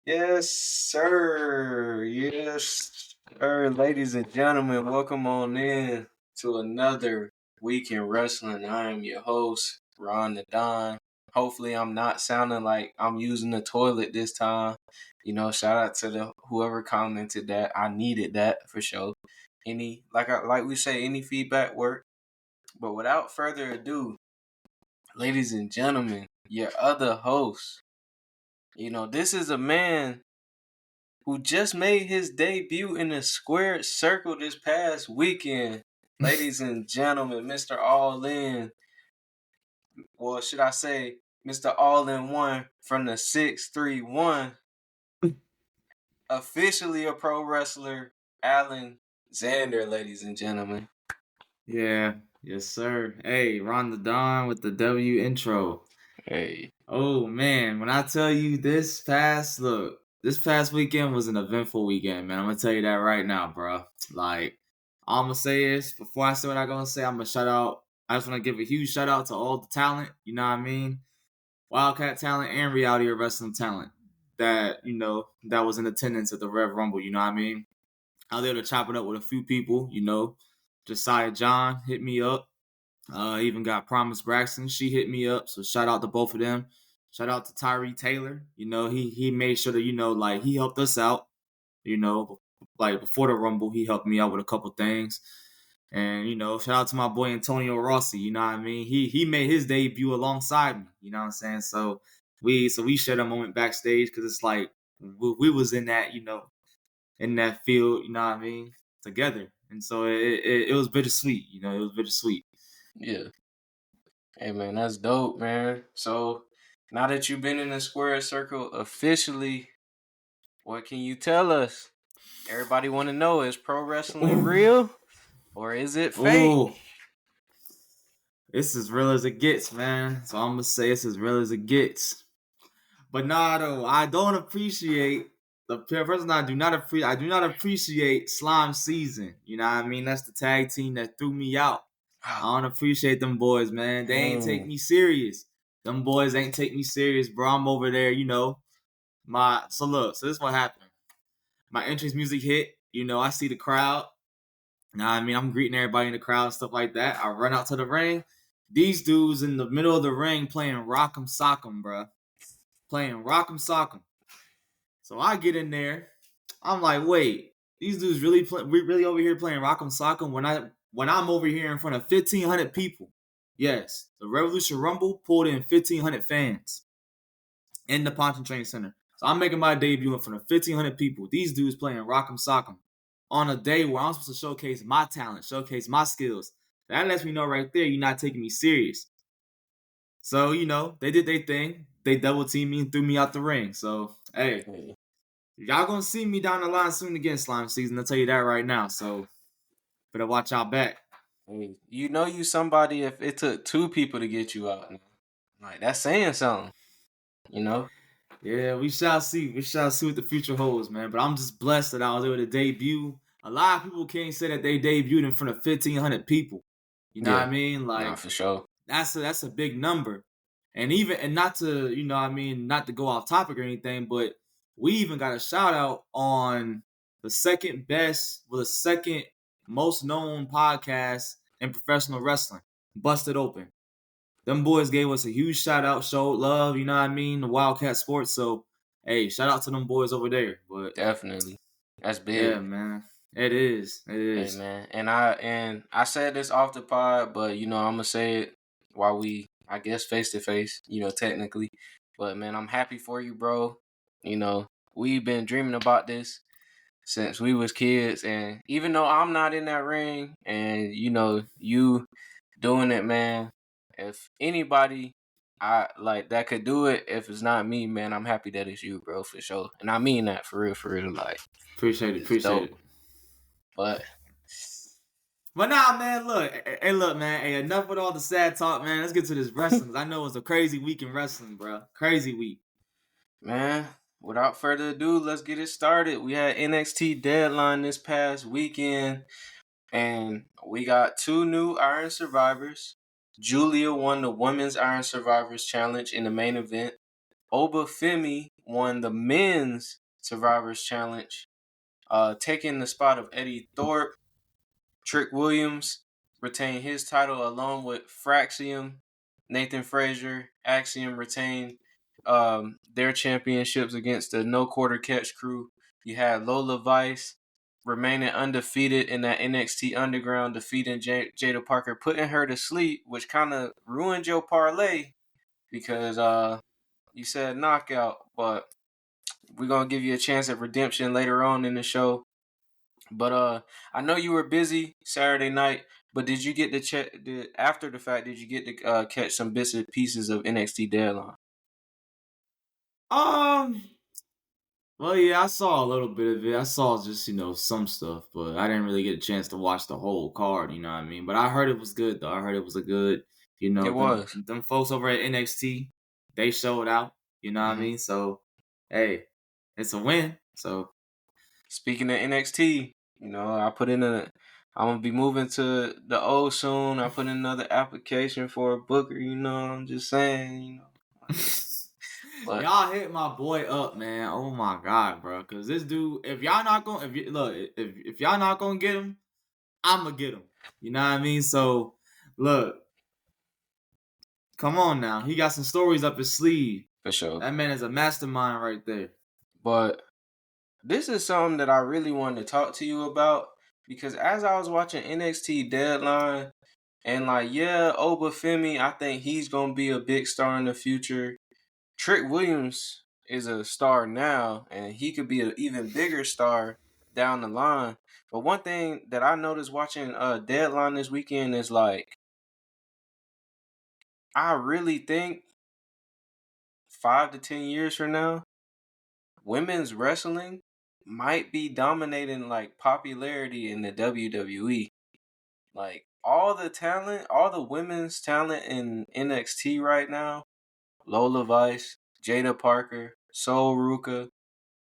Yes, sir. Yes, sir. Ladies and gentlemen, welcome on in to another week in wrestling. I am your host, Ron the Don. Hopefully, I'm not sounding like I'm using the toilet this time. Shout out to the whoever commented that. I needed that for sure. Like we say, any feedback work. But without further ado, ladies and gentlemen, your other host. This is a man who just made his debut in the squared circle this past weekend. Ladies and gentlemen, Mr. Allin, well, should I say Mr. All-in-One from the 631, officially a pro wrestler, Allin Xander, ladies and gentlemen. Yeah, yes, sir. Hey, Ron the Don with the W intro. Hey. Oh man, when I tell you this past weekend was an eventful weekend, man. I'm gonna tell you that right now, bro. Like, all I'm gonna say is before I say what I'm gonna say, I'm gonna shout out. I just want to give a huge shout out to all the talent. You know what I mean? Wildcat talent and reality of wrestling talent that was in attendance at the Rev Rumble. You know what I mean? I was able to chop it up with a few people. Josiah John hit me up. Even got Promise Braxton. She hit me up. So shout out to both of them. Shout out to Tyree Taylor. He made sure that, he helped us out. Like before the Rumble, he helped me out with a couple things. And, shout out to my boy Antonio Rossi. You know what I mean? He made his debut alongside me. You know what I'm saying? So we shared a moment backstage because it's like we was in that, in that field, you know what I mean, together. And so it was bittersweet, it was bittersweet. Yeah. Hey, man, that's dope, man. So, now that you've been in the square circle officially, what can you tell us? Everybody want to know, is pro wrestling real or is it fake? Oh, it's as real as it gets, man. So I'm gonna say it's as real as it gets. But nah, though, I don't appreciate the person. I do not appreciate Slime Season. You know what I mean? That's the tag team that threw me out. I don't appreciate them boys, man. They ain't take me serious. Them boys ain't take me serious, bro. I'm over there, so this is what happened. My entrance music hit. I see the crowd. Now, I mean, I'm greeting everybody in the crowd and stuff like that. I run out to the ring. These dudes in the middle of the ring playing Rock'em Sock'em, bro. Playing Rock'em Sock'em. So I get in there. I'm like, wait, these dudes really over here playing Rock'em Sock'em when I'm over here in front of 1,500 people. Yes, the Revolution Rumble pulled in 1,500 fans in the Ponton Training Center. So I'm making my debut in front of 1,500 people. These dudes playing Rock'em Sock'em on a day where I'm supposed to showcase my talent, showcase my skills. That lets me know right there you're not taking me serious. So, they did their thing. They double teamed me and threw me out the ring. So, hey, y'all gonna see me down the line soon again, Slime Season. I'll tell you that right now. So, better watch out back. Hey, you somebody if it took two people to get you out. Like, that's saying something, you know? Yeah, we shall see. We shall see what the future holds, man. But I'm just blessed that I was able to debut. A lot of people can't say that they debuted in front of 1,500 people. You know what I mean? Nah, Like, for sure. that's a big number. And not to, not to go off topic or anything, but we even got a shout out on the second most known podcast in professional wrestling, Busted Open. Them boys gave us a huge shout out, showed love, you know what I mean, the Wildcat Sports. So, hey, shout out to them boys over there. But Definitely. That's yeah, big. man. It is. It Hey, is. man. And I said this off the pod, but I'm gonna say it while we, I guess, face to face, technically. But man, I'm happy for you, bro. We've been dreaming about this since we was kids, and even though I'm not in that ring and you doing it, man, if anybody I like that could do it, if it's not me, man, I'm happy that it's you, bro, for sure. And I mean that for real, like, Appreciate it. it's Appreciate dope. it. But Nah, man, look, man, hey, enough with all the sad talk, man. Let's get to this wrestling. I know it's a crazy week in wrestling, bro. Crazy week. man, without further ado, let's get it started. We had NXT Deadline this past weekend, and we got two new Iron Survivors. Julia won the Women's Iron Survivors Challenge in the main event. Oba Femi won the men's Survivors Challenge, taking the spot of Eddie Thorpe. Trick Williams retained his title along with Fraxium. Nathan Frazier, Axiom retained their championships against the No Quarter Catch crew. You had Lola Vice remaining undefeated in that NXT Underground, defeating Jada Parker, putting her to sleep, which kind of ruined your parlay because you said knockout, but we're gonna give you a chance at redemption later on in the show. But I know you were busy Saturday night, but did you get to check after the fact? Did you get to catch some bits and pieces of NXT Deadline? Um, well, yeah, I saw a little bit of it. I saw just, some stuff, but I didn't really get a chance to watch the whole card, you know what I mean? But I heard it was good, though. I heard it was a good, It them, was. them folks over at NXT, they showed out, you know what I mean? So, hey, it's a win. So, Speaking of NXT, I put in I'm gonna be moving to the O soon. I put in another application for a booker. I'm just saying. But y'all hit my boy up, man. Oh my god, bro. Cause this dude, if y'all not gonna, if y'all not gonna get him, I'ma get him. You know what I mean? So, look, come on now. He got some stories up his sleeve. for sure. That man is a mastermind right there. But this is something that I really wanted to talk to you about because as I was watching NXT Deadline, and Obafemi, I think he's gonna be a big star in the future. Trick Williams is a star now, and he could be an even bigger star down the line. But one thing that I noticed watching Deadline this weekend is I really think 5 to 10 years from now, women's wrestling might be dominating popularity in the WWE. Like all the talent, all the women's talent in NXT right now, Lola Vice, Jada Parker, Sol Ruka,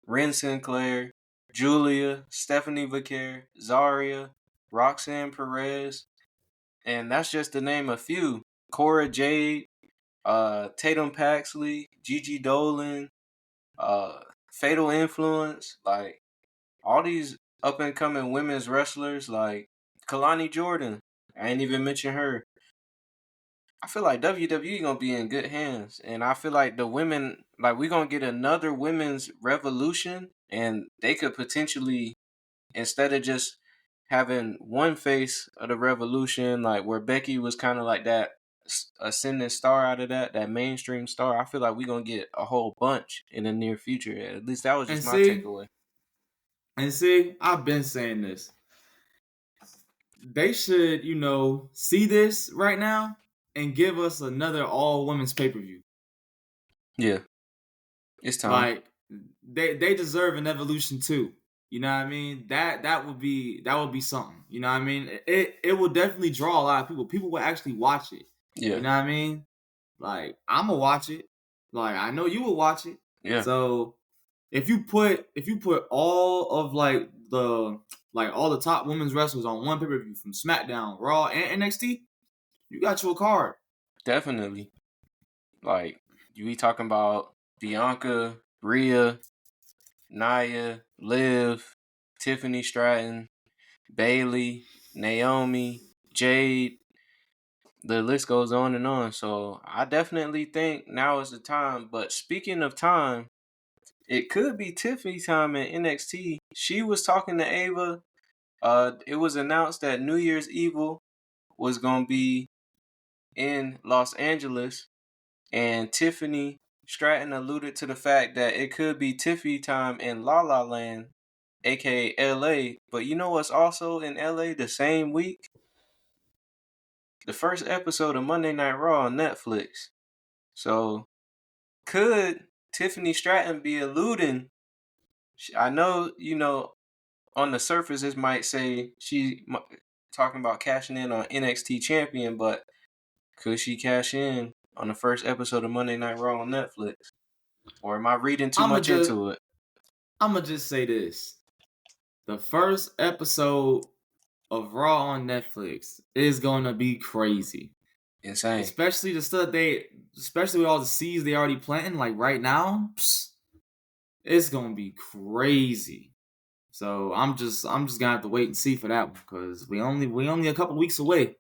Ren Sinclair, Julia, Stephanie Vaquer, Zaria, Roxanne Perez, and that's just to name a few. Cora Jade, Tatum Paxley, Gigi Dolan, Fatal Influence, like all these up and coming women's wrestlers, like Kalani Jordan. I ain't even mention her. I feel like WWE gonna be in good hands, and I feel like the women, like we gonna get another women's revolution, and they could potentially, instead of just having one face of the revolution, like where Becky was kind of like that ascending star out of that mainstream star. I feel like we gonna get a whole bunch in the near future. At least that was And just my see, takeaway. I've been saying this. They should, see this right now and give us another all women's pay-per-view. Yeah, it's time. Like they deserve an evolution too. You know what I mean? That would be something. You know what I mean? It will definitely draw a lot of people. People will actually watch it. Yeah, You know what I mean? Like I'ma watch it. Like I know you will watch it. yeah, So if you put all of all the top women's wrestlers on one pay-per-view from SmackDown, Raw, and NXT, you got your card. definitely. Like you be talking about Bianca, Rhea, Nia, Liv, Tiffany Stratton, Bailey, Naomi, Jade. The list goes on and on. So I definitely think now is the time. But speaking of time, it could be Tiffany time in NXT. She was talking to Ava. It was announced that New Year's Evil was gonna be in Los Angeles, and Tiffany Stratton alluded to the fact that it could be Tiffany time in La La Land, aka LA. But you know what's also in LA the same week? The first episode of Monday Night Raw on Netflix. So could Tiffany Stratton be alluding? I know, on the surface, this might say she talking about cashing in on NXT champion, but could she cash in on the first episode of Monday Night Raw on Netflix? Or am I reading too I'ma much just into it? I'ma just say this. The first episode of Raw on Netflix is gonna be crazy. Insane. Especially the stuff especially with all the seeds they already planting, like right now. It's gonna be crazy. So I'm just gonna have to wait and see for that one because we only a couple weeks away.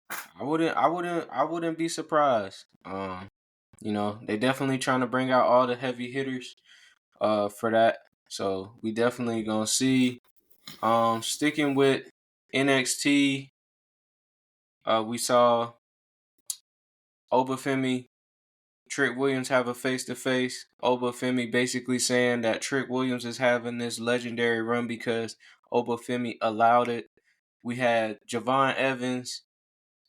I wouldn't be surprised. They definitely trying to bring out all the heavy hitters for that. So we definitely gonna see. Sticking with NXT, we saw Obafemi Trick Williams have a face to face. Obafemi basically saying that Trick Williams is having this legendary run because Obafemi allowed it. We had Javon Evans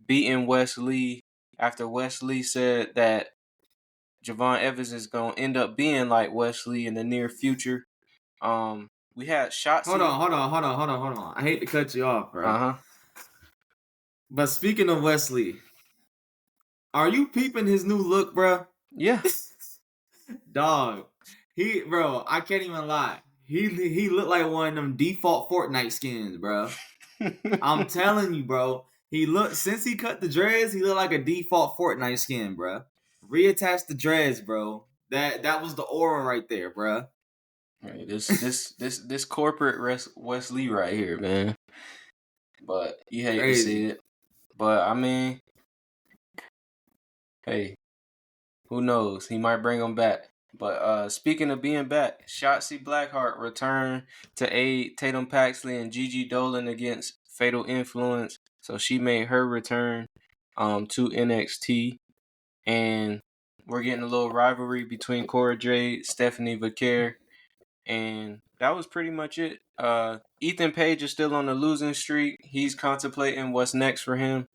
beating Wes Lee after Wes Lee said that Javon Evans is gonna end up being like Wes Lee in the near future. We had Hold Shotzi. on, hold on. I hate to cut you off, bro. Uh-huh. But speaking of Wesley, are you peeping his new look, bro? Yeah. Dog, bro, I can't even lie. He looked like one of them default Fortnite skins, bro. I'm telling you, bro. Since he cut the dreads, he looked like a default Fortnite skin, bro. Reattach the dreads, bro. That was the aura right there, bro. Hey, this corporate Wes Lee right here, man. But you hate to see Crazy. it. But I mean, hey, who knows? He might bring him back. But speaking of being back, Shotzi Blackheart returned to aid Tatum Paxley and Gigi Dolan against Fatal Influence. So she made her return to NXT. And we're getting a little rivalry between Cora Jade, Stephanie Vaquer, and that was pretty much it. Ethan Page is still on the losing streak. He's contemplating what's next for him.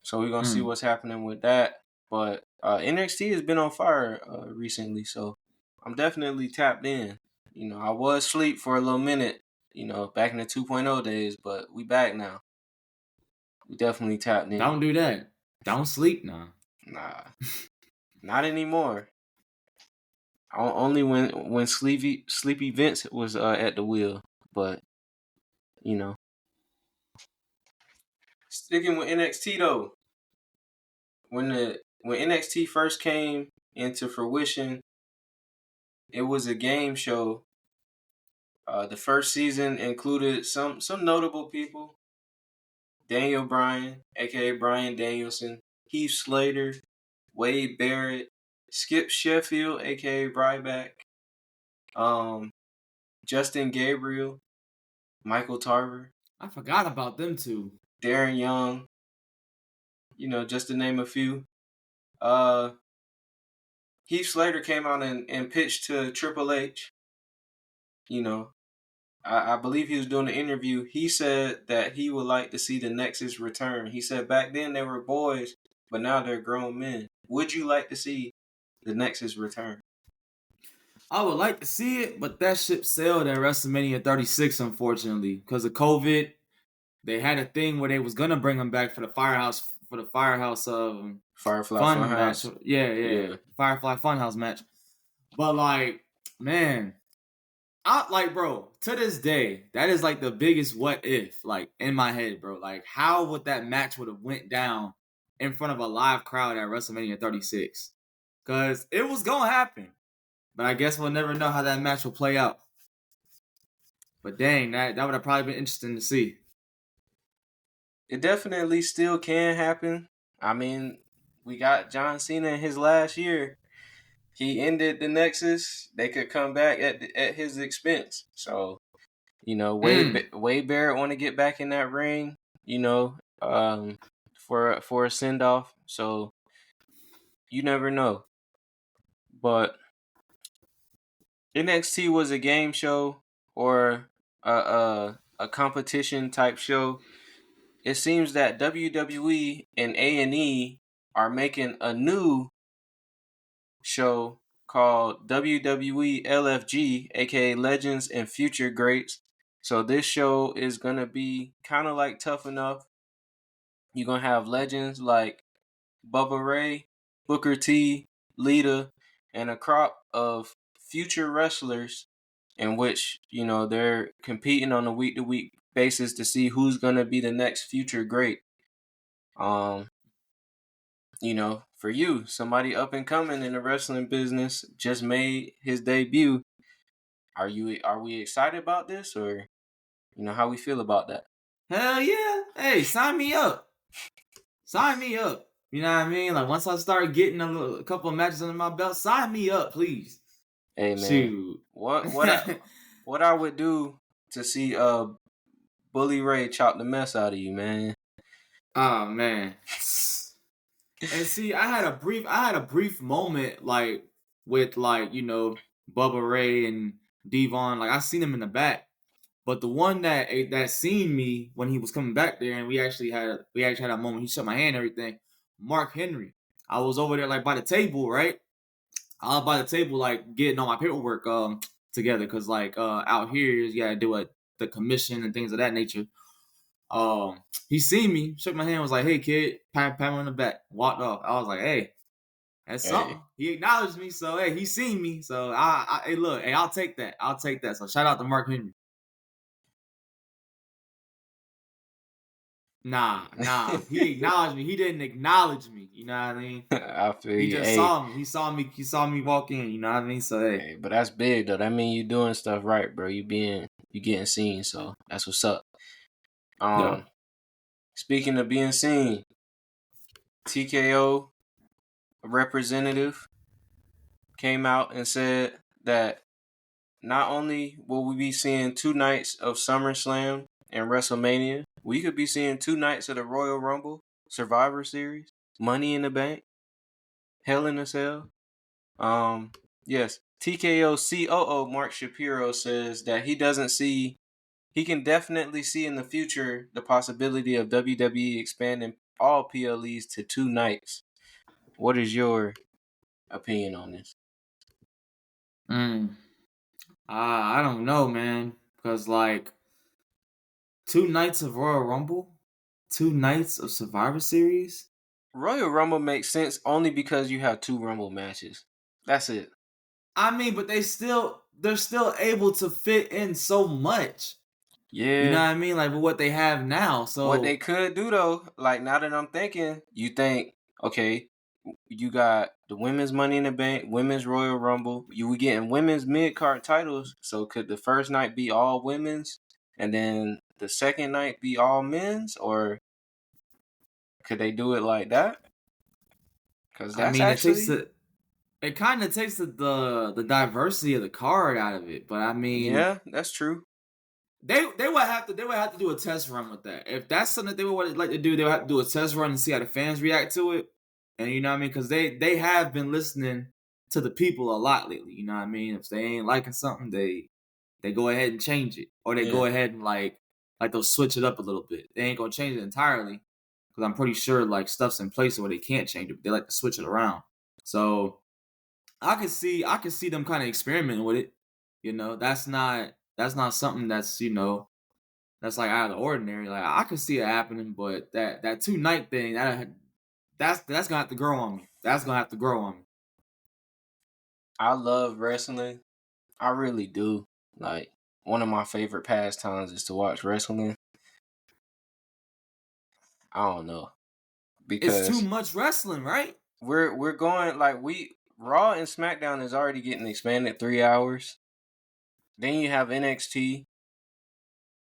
So we're gonna see what's happening with that. But NXT has been on fire recently, so I'm definitely tapped in. I was asleep for a little minute, back in the 2.0 days, but we back now. We definitely tapped in. Don't do that. Don't sleep now. Nah, not anymore. Only when Sleepy Vince was at the wheel, but you know. Sticking with NXT though, when NXT first came into fruition, it was a game show. The first season included some notable people: Daniel Bryan, aka Bryan Danielson, Heath Slater, Wade Barrett, Skip Sheffield, aka Ryback, um, Justin Gabriel, Michael Tarver, I forgot about them two. Darren Young, just to name a few. Uh, Heath Slater came out and pitched to Triple H. I believe he was doing an interview. He said that he would like to see the Nexus return. He said back then they were boys, but now they're grown men. Would you like to see the Nexus return? I would like to see it, but that ship sailed at WrestleMania 36, unfortunately, because of COVID. They had a thing where they was gonna bring him back for the Firehouse Firefly Fun match. Funhouse. Yeah. Firefly Funhouse match. But like, man, bro, to this day, that is like the biggest what if, like, in my head, bro. Like, how would that match would have went down in front of a live crowd at WrestleMania 36? Because it was gonna happen. But I guess we'll never know how that match will play out. But dang, that would have probably been interesting to see. It definitely still can happen. I mean, we got John Cena in his last year. He ended the Nexus. They could come back at his expense. So, Wade Barrett want to get back in that ring. For a send off. So you never know. But NXT was a game show or a competition type show. It seems that WWE and A&E are making a new show called WWE LFG, aka Legends and Future Greats. So this show is gonna be kind of like Tough Enough. You're gonna have legends like Bubba Ray, Booker T, Lita, and a crop of future wrestlers in which, they're competing on a week to week basis to see who's gonna be the next future great. Um, for you, somebody up and coming in the wrestling business just made his debut. Are we excited about this, or how we feel about that? Hell yeah. Hey, sign me up. Sign me up. You know what I mean? Like once I start getting a couple of matches under my belt, sign me up, please. Hey man, Shoot. what I would do to see Bully Ray chop the mess out of you, man. Oh man. And see, I had a brief moment like with like, Bubba Ray and Devon. Like I seen him in the back. But the one that seen me when he was coming back there, and we actually had a moment. He shook my hand and everything. Mark Henry. I was over there like by the table, right? I was by the table like getting all my paperwork together because like out here you gotta do the commission and things of that nature. He seen me, shook my hand, was like, "Hey kid," pat me on the back, walked off. I was like, "Hey, that's Hey, something." He acknowledged me, so hey, he seen me. So hey, look, hey, I'll take that. I'll take that. So shout out to Mark Henry. Nah. He acknowledged me. He didn't acknowledge me. You know what I mean? I feel He you. just Hey, saw me. He saw me walk in. You know what I mean? So hey, hey, but that's big though. That mean you doing stuff right, bro. You getting seen, so that's what's up. yeah. Speaking of being seen, TKO representative came out and said that not only will we be seeing 2 nights of SummerSlam and WrestleMania, we could be seeing 2 nights of the Royal Rumble, Survivor Series, Money in the Bank, Hell in a Cell. Yes, TKO COO Mark Shapiro says that he can definitely see in the future the possibility of WWE expanding all PLEs to 2 nights. What is your opinion on this? I don't know, man, because like 2 nights of Royal Rumble, 2 nights of Survivor Series. Royal Rumble makes sense only because you have 2 Rumble matches. That's it. I mean, but they're still able to fit in so much. You know Yeah. what I mean? Like with what they have now. What they So could do though, like now that I'm thinking, you think, okay, you got the women's Money in the Bank, women's Royal Rumble. You were getting women's mid card titles. So could the first night be all women's, and then the second night be all men's, or could they do it like that? Because I that's mean, actually, it kind of takes the diversity of the card out of it. But I mean, yeah, that's true. they would have to do a test run with that. If that's something that they would like to do, they would have to do a test run and see how the fans react to it. And you know what I mean? Because they have been listening to the people a lot lately. You know what I mean? If they ain't liking something, they go ahead and change it, or they Yeah. go ahead and like they'll switch it up a little bit. They ain't gonna change it entirely because I'm pretty sure like stuff's in place where they can't change it. But they like to switch it around. So I can see them kind of experimenting with it. You know, that's not something that's that's like out of the ordinary. Like I could see it happening, but that 2 night thing that's gonna have to grow on me. That's gonna have to grow on me. I love wrestling. I really do. Like, one of my favorite pastimes is to watch wrestling. I don't know. It's too Because much wrestling, right? we're going like we Raw and SmackDown is already getting expanded 3 hours. Then you have NXT.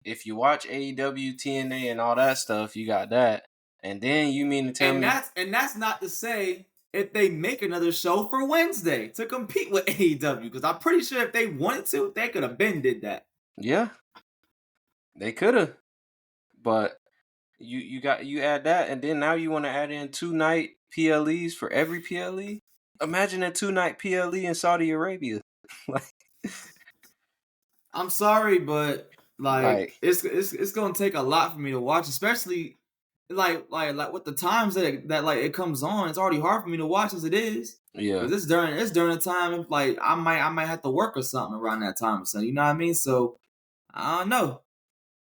If you watch AEW, TNA, and all that stuff, you got that. And then you mean to tell me, And that's not to say if they make another show for Wednesday to compete with AEW, because I'm pretty sure if they wanted to, they could have been did that. yeah, they could have, but you add that, and then now you want to add in 2 night PLEs for every PLE. Imagine a 2 night PLE in Saudi Arabia, like, I'm sorry, but like like it's gonna take a lot for me to watch, especially like with the times that like it comes on. It's already hard for me to watch as it is yeah. because it's during the time like I might have to work or something around that time. So you know what I mean. So I don't know.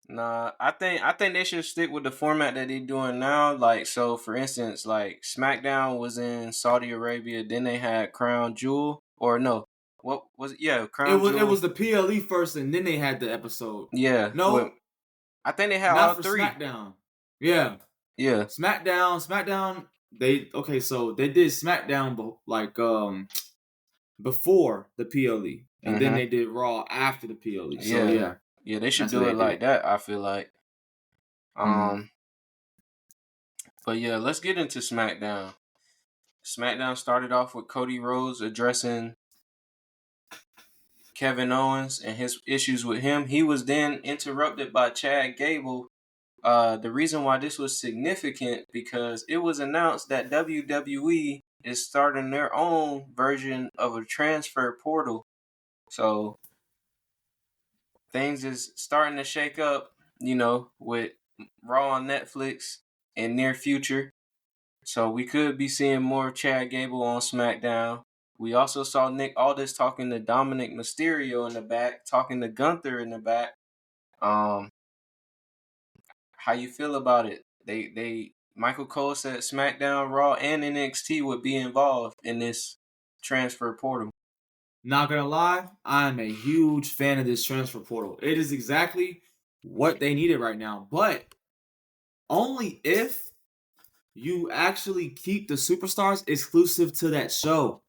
Nah, I think they should stick with the format that they're doing now. Like, so for instance, like SmackDown was in Saudi Arabia, then they had Crown Jewel, or no, what was it? Yeah, Crown It Jewel. was the PLE first, and then they had the episode. Yeah, well, No, I think they had all not for three. SmackDown. Yeah, Yeah, SmackDown. They okay. So they did SmackDown, but like before the PLE, and then they did Raw after the PLE. So yeah, they should that's what do they it like did. that. I feel like. Mhm. But yeah, let's get into SmackDown. SmackDown started off with Cody Rhodes addressing Kevin Owens and his issues with him. He was then interrupted by Chad Gable. The reason why this was significant because it was announced that WWE is starting their own version of a transfer portal. So things is starting to shake up, with Raw on Netflix in near future. So we could be seeing more of Chad Gable on SmackDown. We also saw Nick Aldis talking to Dominic Mysterio in the back, talking to Gunther in the back. Um, how you feel about it? They Michael Cole said SmackDown, Raw, and NXT would be involved in this transfer portal. Not gonna lie, I'm a huge fan of this transfer portal. It is exactly what they needed right now, but only if you actually keep the superstars exclusive to that show.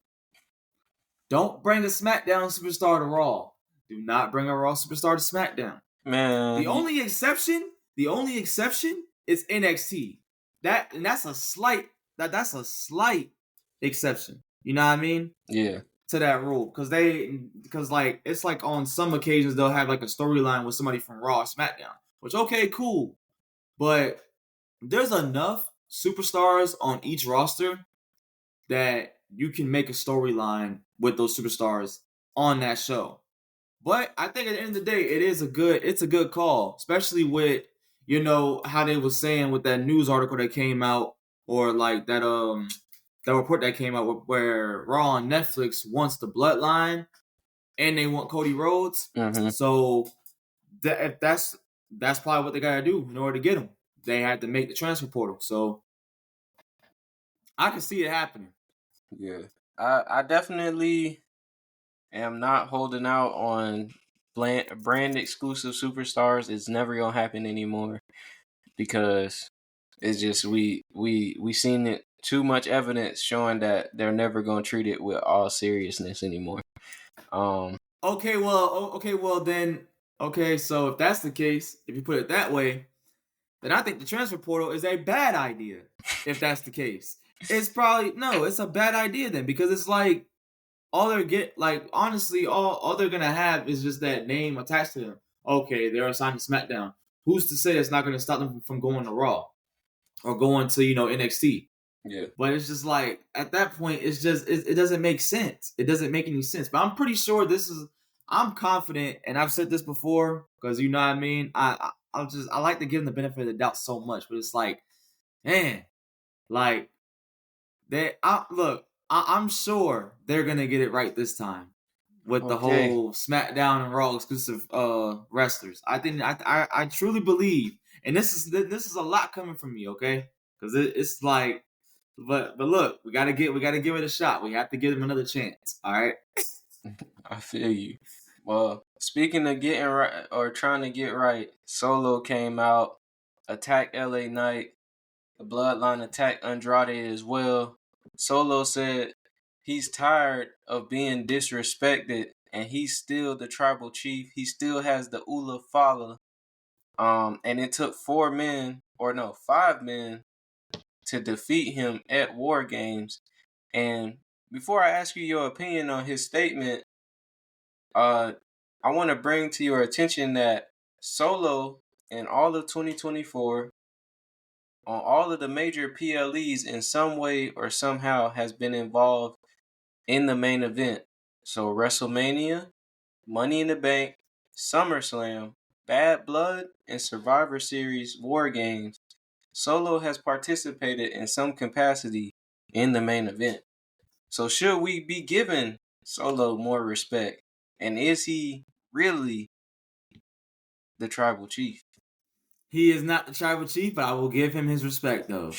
Don't bring a SmackDown superstar to Raw. Do not bring a Raw superstar to SmackDown. Man, The only exception is NXT. That's a slight exception. You know what I mean? yeah. To that rule. Because like it's like on some occasions they'll have like a storyline with somebody from Raw or SmackDown. Which okay, cool. But there's enough superstars on each roster that you can make a storyline with those superstars on that show. But I think at the end of the day, it's a good call, especially with how they was saying with that news article that came out, or like that report that came out where Raw on Netflix wants the Bloodline and they want Cody Rhodes. Mm-hmm. So that's probably what they gotta do in order to get him. They had to make the transfer portal. So I can see it happening. Yeah. I definitely am not holding out on brand exclusive superstars. It's never gonna happen anymore because it's just we seen it too much evidence showing that they're never gonna treat it with all seriousness anymore. Okay, well then. Okay, so if that's the case, if you put it that way, then I think the transfer portal is a bad idea. If that's the case, it's a bad idea then, because it's like honestly, all they're gonna have is just that name attached to them. Okay, they're assigned to SmackDown. Who's to say it's not gonna stop them from going to Raw or going to NXT? Yeah. But it's just like at that point, it doesn't make sense. It doesn't make any sense. But I'm pretty sure I'm confident, and I've said this before because you know what I mean. I like to give them the benefit of the doubt so much, but it's like, man, like I'm sure they're gonna get it right this time with the Okay. whole SmackDown and Raw exclusive wrestlers. I truly believe, and this is a lot coming from me, okay? Because it's like, but look, we gotta give it a shot. We have to give them another chance. All right. I feel you. Well, speaking of getting right or trying to get right, Solo came out, attacked LA Knight, the Bloodline attacked Andrade as well. Solo said he's tired of being disrespected and he's still the tribal chief. He still has the Ula Fala. And it took 5 men to defeat him at War Games. And before I ask you your opinion on his statement, I want to bring to your attention that Solo in all of 2024 on all of the major PLEs in some way or somehow has been involved in the main event. So WrestleMania, Money in the Bank, SummerSlam, Bad Blood, and Survivor Series War Games. Solo has participated in some capacity in the main event. So should we be giving Solo more respect? And is he really the tribal chief? He is not the tribal chief, but I will give him his respect though.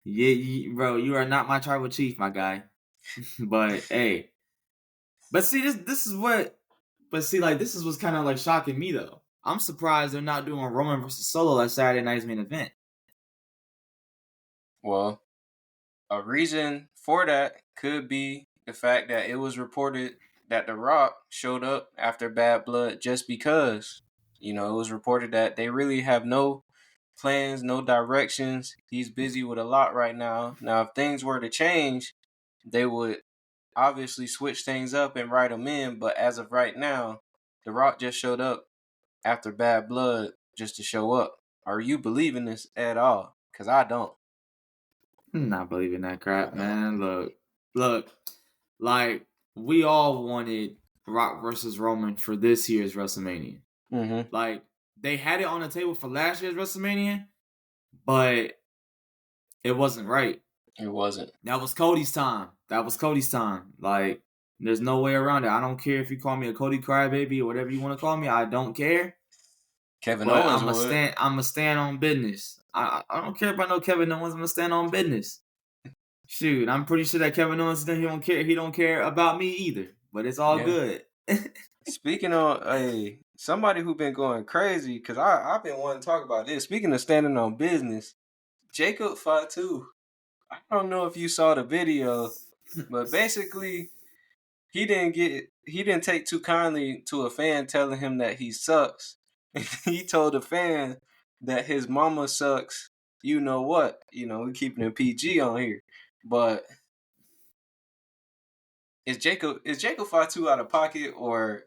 Yeah, bro, you are not my tribal chief, my guy. But hey, but see this is what, but see like this is what's kind of like shocking me though. I'm surprised they're not doing Roman versus Solo at Saturday night's main event. Well, a reason for that could be the fact that it was reported that The Rock showed up after Bad Blood just because. It was reported that they really have no plans, no directions. He's busy with a lot right now. Now, if things were to change, they would obviously switch things up and write him in. But as of right now, The Rock just showed up after Bad Blood just to show up. Are you believing this at all? Because I don't. I'm not believing that crap, man. Look, like we all wanted Rock versus Roman for this year's WrestleMania. Mm-hmm. Like they had it on the table for last year's WrestleMania, but it wasn't right. It wasn't. That was Cody's time. Like there's no way around it. I don't care if you call me a Cody crybaby or whatever you want to call me. I don't care. Kevin But Owens I'm would. a stand on business. I don't care about no Kevin Owens. I'm gonna stand on business. Shoot, I'm pretty sure that Kevin Owens he don't care. He don't care about me either. But it's all Yeah. good. Speaking of somebody who been going crazy, because I've been wanting to talk about this. Speaking of standing on business, Jacob Fatu. I don't know if you saw the video, but basically he didn't take too kindly to a fan telling him that he sucks. He told a fan that his mama sucks. You know what? We keeping it PG on here. But is Jacob Fatu out of pocket, or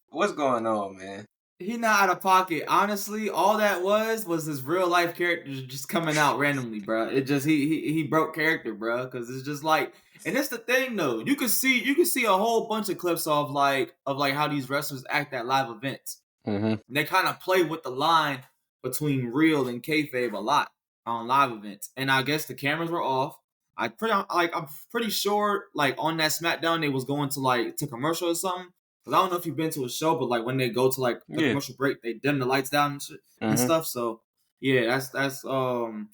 what's going on, man? He not out of pocket. Honestly, all that was his real life character just coming out randomly, bro. It just he broke character, bro. Because it's just like, and that's the thing though. You can see a whole bunch of clips of how these wrestlers act at live events. Mm-hmm. And they kind of play with the line between real and kayfabe a lot on live events. And I guess the cameras were off. I'm pretty sure like on that SmackDown they was going to commercial or something. Cause I don't know if you've been to a show, but like when they go to like the commercial break, they dim the lights down and shit and stuff. So yeah, that's so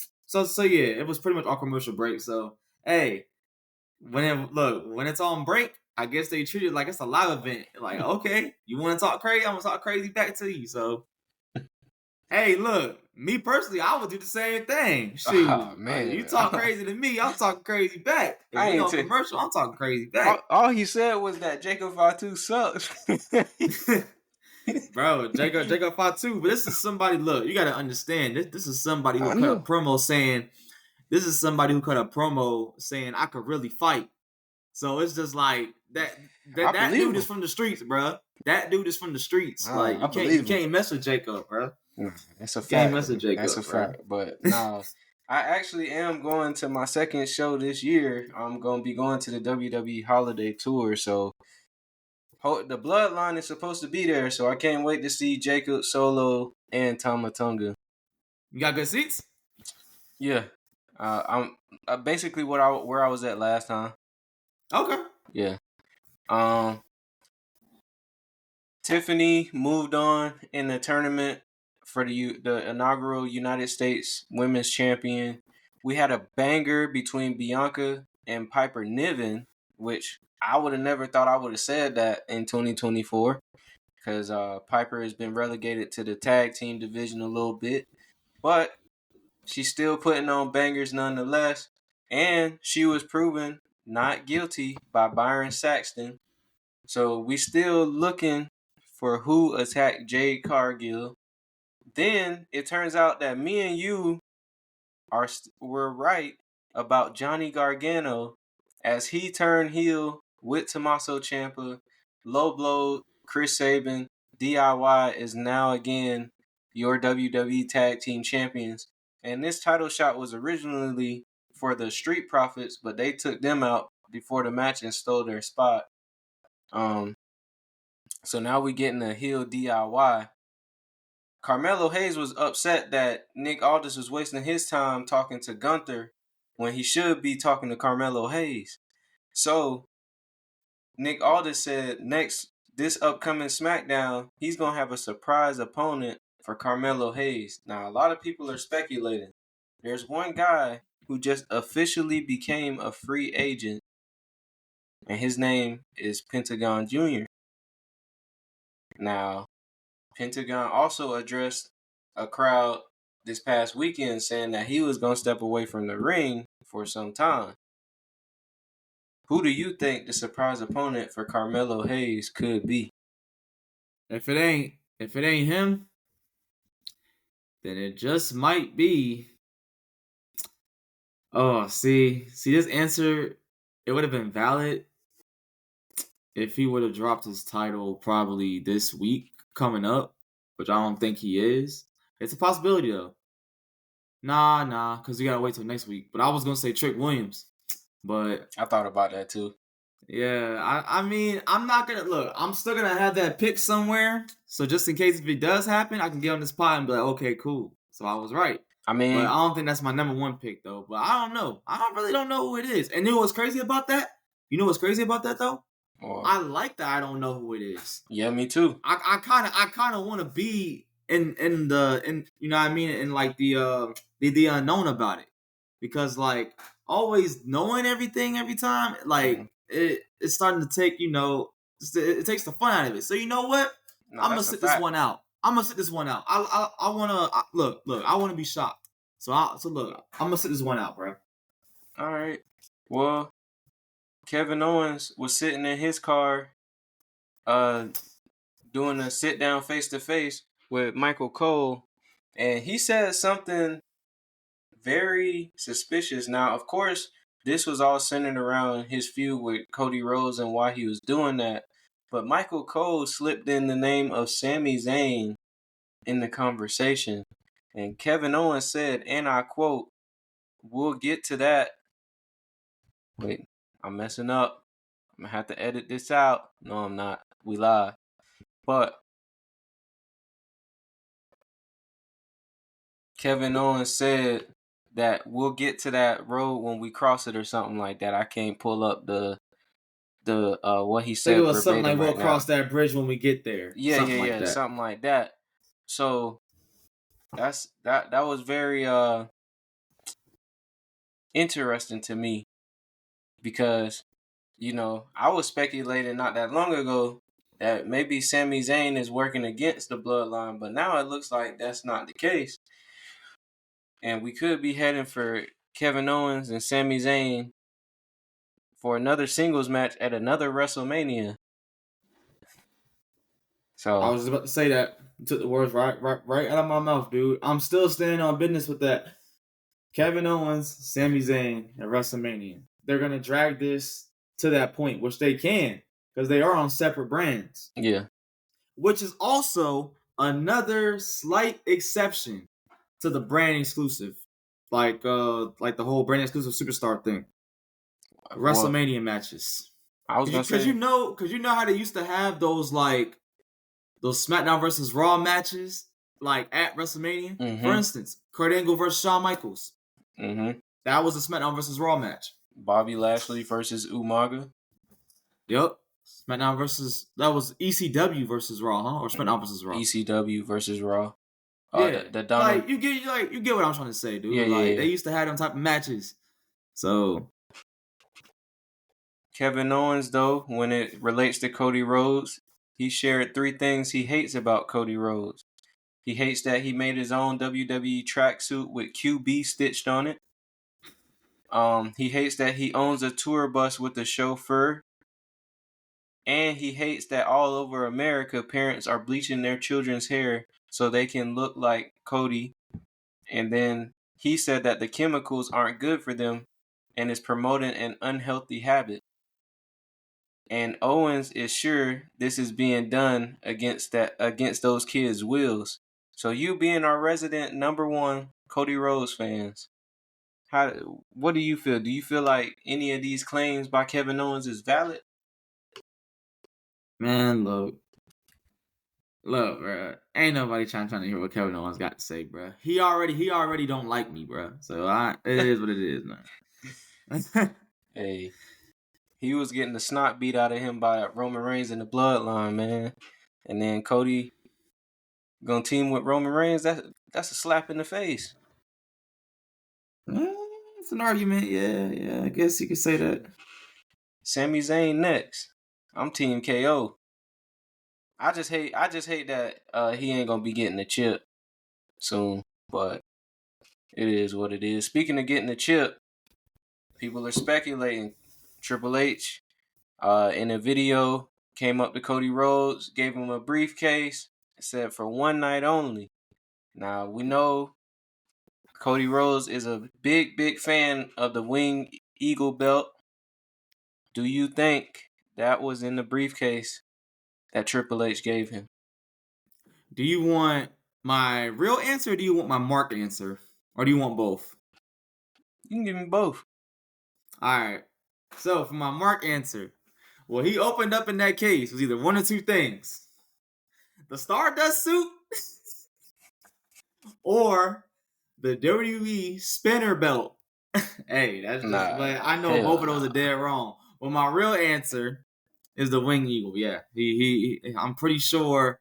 yeah, it was pretty much all commercial break. So hey, when it's on break, I guess they treat it like it's a live event. Like, okay, you want to talk crazy? I'm gonna talk crazy back to you. So hey, look, me personally, I would do the same thing. Shoot, Oh man, you talk crazy to me, I'm talking crazy back. If I we ain't on commercial, I'm talking crazy all, back. all he said was that Jacob Fatu sucks. Bro, Jacob Fatu, but this is somebody. Look, you gotta understand. This is somebody who I cut a know. promo saying. This is somebody who cut a promo saying I could really fight. So it's just like that dude him. is from the streets, bro. That dude is from the streets. Like I believe him. can't mess with Jacob, bro. That's a You can't fact. mess with Jacob. That's a fact. But nah, I actually am going to my second show this year. I'm gonna be going to the WWE Holiday Tour. So the Bloodline is supposed to be there. So I can't wait to see Jacob, Solo, and Tamatonga. You got good seats? Yeah, I'm basically where I was at last time. Okay. Yeah. Tiffany moved on in the tournament for the inaugural United States Women's Champion. We had a banger between Bianca and Piper Niven, which I would have never thought I would have said that in 2024, because Piper has been relegated to the tag team division a little bit, but she's still putting on bangers nonetheless, and she was proven not guilty by Byron Saxton. So we still looking for who attacked Jade Cargill. Then it turns out that me and you were right about Johnny Gargano, as he turned heel with Tommaso Ciampa. Low blow, Chris Sabin, DIY is now again your WWE Tag Team Champions. And this title shot was originally for the Street Profits, but they took them out before the match and stole their spot. So now we getting a heel DIY. Carmelo Hayes was upset that Nick Aldis was wasting his time talking to Gunther when he should be talking to Carmelo Hayes. So Nick Aldis said this upcoming SmackDown, he's going to have a surprise opponent for Carmelo Hayes. Now, a lot of people are speculating. There's one guy who just officially became a free agent, and his name is Pentagon Jr. Now, Pentagon also addressed a crowd this past weekend saying that he was going to step away from the ring for some time. Who do you think the surprise opponent for Carmelo Hayes could be? If it ain't him, then it just might be. Oh, see, this answer, it would have been valid if he would have dropped his title probably this week coming up, which I don't think he is. It's a possibility though. Nah, because we gotta wait till next week. But I was gonna say Trick Williams, but I thought about that too. yeah, I mean, I'm not gonna look. I'm still gonna have that pick somewhere, so just in case if it does happen, I can get on this pod and be like, okay, cool. So I was right. I mean, but I don't think that's my number one pick though. But I don't know. Really don't know who it is. And you know what's crazy about that? You know what's crazy about that though? I like that I don't know who it is. Yeah, me too. I kind of want to be in you know what I mean, in like the unknown about it, because like always knowing everything every time, like it's starting to take, you know, it takes the fun out of it. So you know what? I'm gonna sit this one out. I wanna look. I wanna be shocked. So look, I'm gonna sit this one out, bro. All right. Well, Kevin Owens was sitting in his car, doing a sit down face to face with Michael Cole, and he said something very suspicious. Now, of course, this was all centered around his feud with Cody Rhodes and why he was doing that. But Michael Cole slipped in the name of Sami Zayn in the conversation. And Kevin Owens said, and I quote, "We'll get to that." Wait, I'm messing up. I'm going to have to edit this out. No, I'm not. We live. But Kevin Owens said that we'll get to that road when we cross it or something like that. I can't pull up the what he said. It was something like we'll cross that bridge when we get there. Yeah, something something like that. So that was very interesting to me, because you know, I was speculating not that long ago that maybe Sami Zayn is working against the bloodline, but now it looks like that's not the case. And we could be heading for Kevin Owens and Sami Zayn for another singles match at another WrestleMania. So I was about to say that. You took the words right out of my mouth, dude. I'm still standing on business with that. Kevin Owens, Sami Zayn at WrestleMania. They're gonna drag this to that point, which they can, because they are on separate brands. Yeah. Which is also another slight exception to the brand exclusive, like the whole brand exclusive superstar thing. WrestleMania matches. I was gonna say, because you know how they used to have those SmackDown versus Raw matches, like at WrestleMania. Mm-hmm. For instance, Kurt Angle versus Shawn Michaels. Mm-hmm. That was a SmackDown versus Raw match. Bobby Lashley versus Umaga. Yep. SmackDown versus, that was ECW versus Raw, huh? Or SmackDown versus Raw? ECW versus Raw. Yeah, you get what I'm trying to say, dude. Yeah, They used to have them type of matches. So Kevin Owens, though, when it relates to Cody Rhodes, he shared 3 things he hates about Cody Rhodes. He hates that he made his own WWE tracksuit with QB stitched on it. He hates that he owns a tour bus with a chauffeur. And he hates that all over America, parents are bleaching their children's hair so they can look like Cody. And then he said that the chemicals aren't good for them and is promoting an unhealthy habit. And Owens is sure this is being done against those kids' wills. So you being our resident number 1 Cody Rhodes fans, what do you feel? Do you feel like any of these claims by Kevin Owens is valid? Man, look, bro. Ain't nobody trying to hear what Kevin Owens got to say, bro. He already don't like me, bro. So it is what it is, man. Hey, he was getting the snot beat out of him by Roman Reigns in the Bloodline, man. And then Cody gonna team with Roman Reigns. That's a slap in the face. It's an argument, yeah. I guess you could say that. Sami Zayn next. I'm Team KO. I just hate that he ain't gonna be getting the chip soon, but it is what it is. Speaking of getting the chip, people are speculating Triple H, in a video, came up to Cody Rhodes, gave him a briefcase, said for one night only. Now, we know Cody Rhodes is a big, big fan of the Winged Eagle belt. Do you think that was in the briefcase that Triple H gave him? Do you want my real answer or do you want my mark answer? Or do you want both? You can give me both. Alright. So for my mark answer, what he opened up in that case was either one or two things. The Stardust suit or the WWE spinner belt. Hey, that's just but I know both of those are dead wrong. But my real answer is the Winged Eagle. Yeah. He I'm pretty sure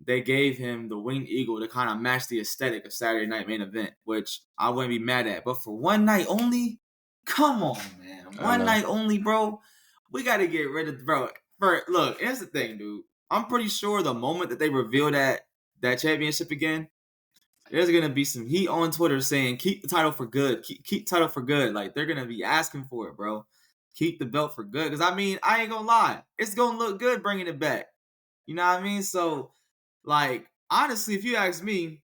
they gave him the Winged Eagle to kind of match the aesthetic of Saturday Night Main Event, which I wouldn't be mad at. But for one night only, come on, man. One night only, bro. We got to get rid of, bro. Look, here's the thing, dude. I'm pretty sure the moment that they reveal that championship again, there's going to be some heat on Twitter saying, keep the title for good. Keep title for good. Like, they're going to be asking for it, bro. Keep the belt for good. Because, I mean, I ain't going to lie. It's going to look good bringing it back. You know what I mean? So, like, honestly, if you ask me,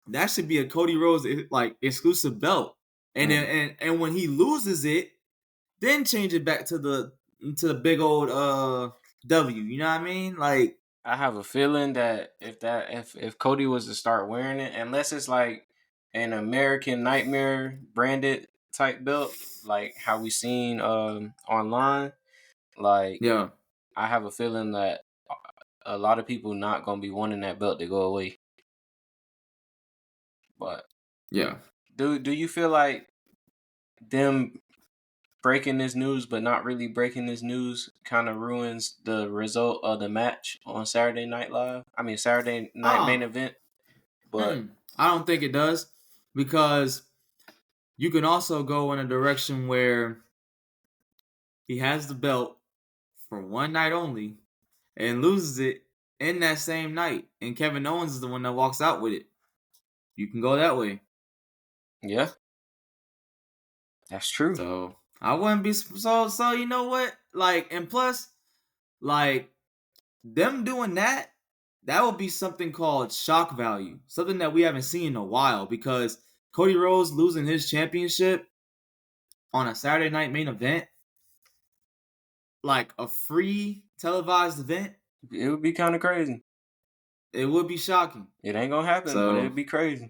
that should be a Cody Rhodes like exclusive belt. And then, and when he loses it, then change it back to the big old W. You know what I mean? Like, I have a feeling that if Cody was to start wearing it, unless it's like an American Nightmare branded type belt, like how we seen online, like yeah, I have a feeling that a lot of people not gonna be wanting that belt to go away. But yeah. do you feel like them breaking this news but not really breaking this news kind of ruins the result of the match on Saturday Night Live? I mean Saturday Night Main Event. But I don't think it does, because you can also go in a direction where he has the belt for one night only and loses it in that same night, and Kevin Owens is the one that walks out with it. You can go that way. Yeah, that's true. So I wouldn't be so you know what? Like, and plus, like, them doing that would be something called shock value. Something that we haven't seen in a while, because Cody Rhodes losing his championship on a Saturday Night Main Event, like a free televised event, It would be kind of crazy. it would be shocking. It ain't gonna happen, but it'd be crazy.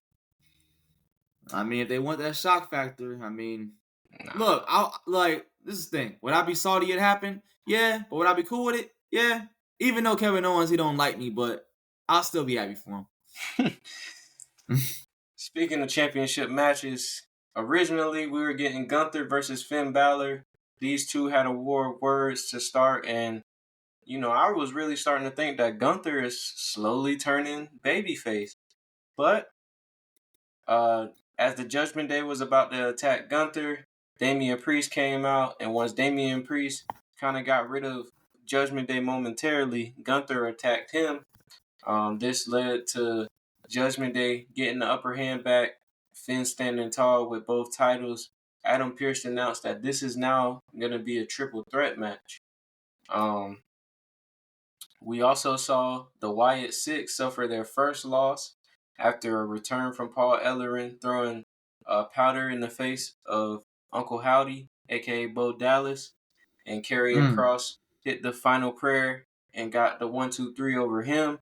I mean, if they want that shock factor, I mean, look, this is the thing. Would I be salty it happened? Yeah. But would I be cool with it? Yeah. Even though Kevin Owens, he don't like me, but I'll still be happy for him. Speaking of championship matches, originally we were getting Gunther versus Finn Balor. These two had a war of words to start, and I was really starting to think that Gunther is slowly turning babyface. But as the Judgment Day was about to attack Gunther, Damian Priest came out, and once Damian Priest kind of got rid of Judgment Day momentarily, Gunther attacked him. This led to Judgment Day getting the upper hand back, Finn standing tall with both titles. Adam Pearce announced that this is now going to be a triple threat match. We also saw the Wyatt Six suffer their first loss after a return from Paul Ellering throwing powder in the face of Uncle Howdy, aka Bo Dallas, and Karrion Kross hit the final prayer and got the 1-2-3 over him.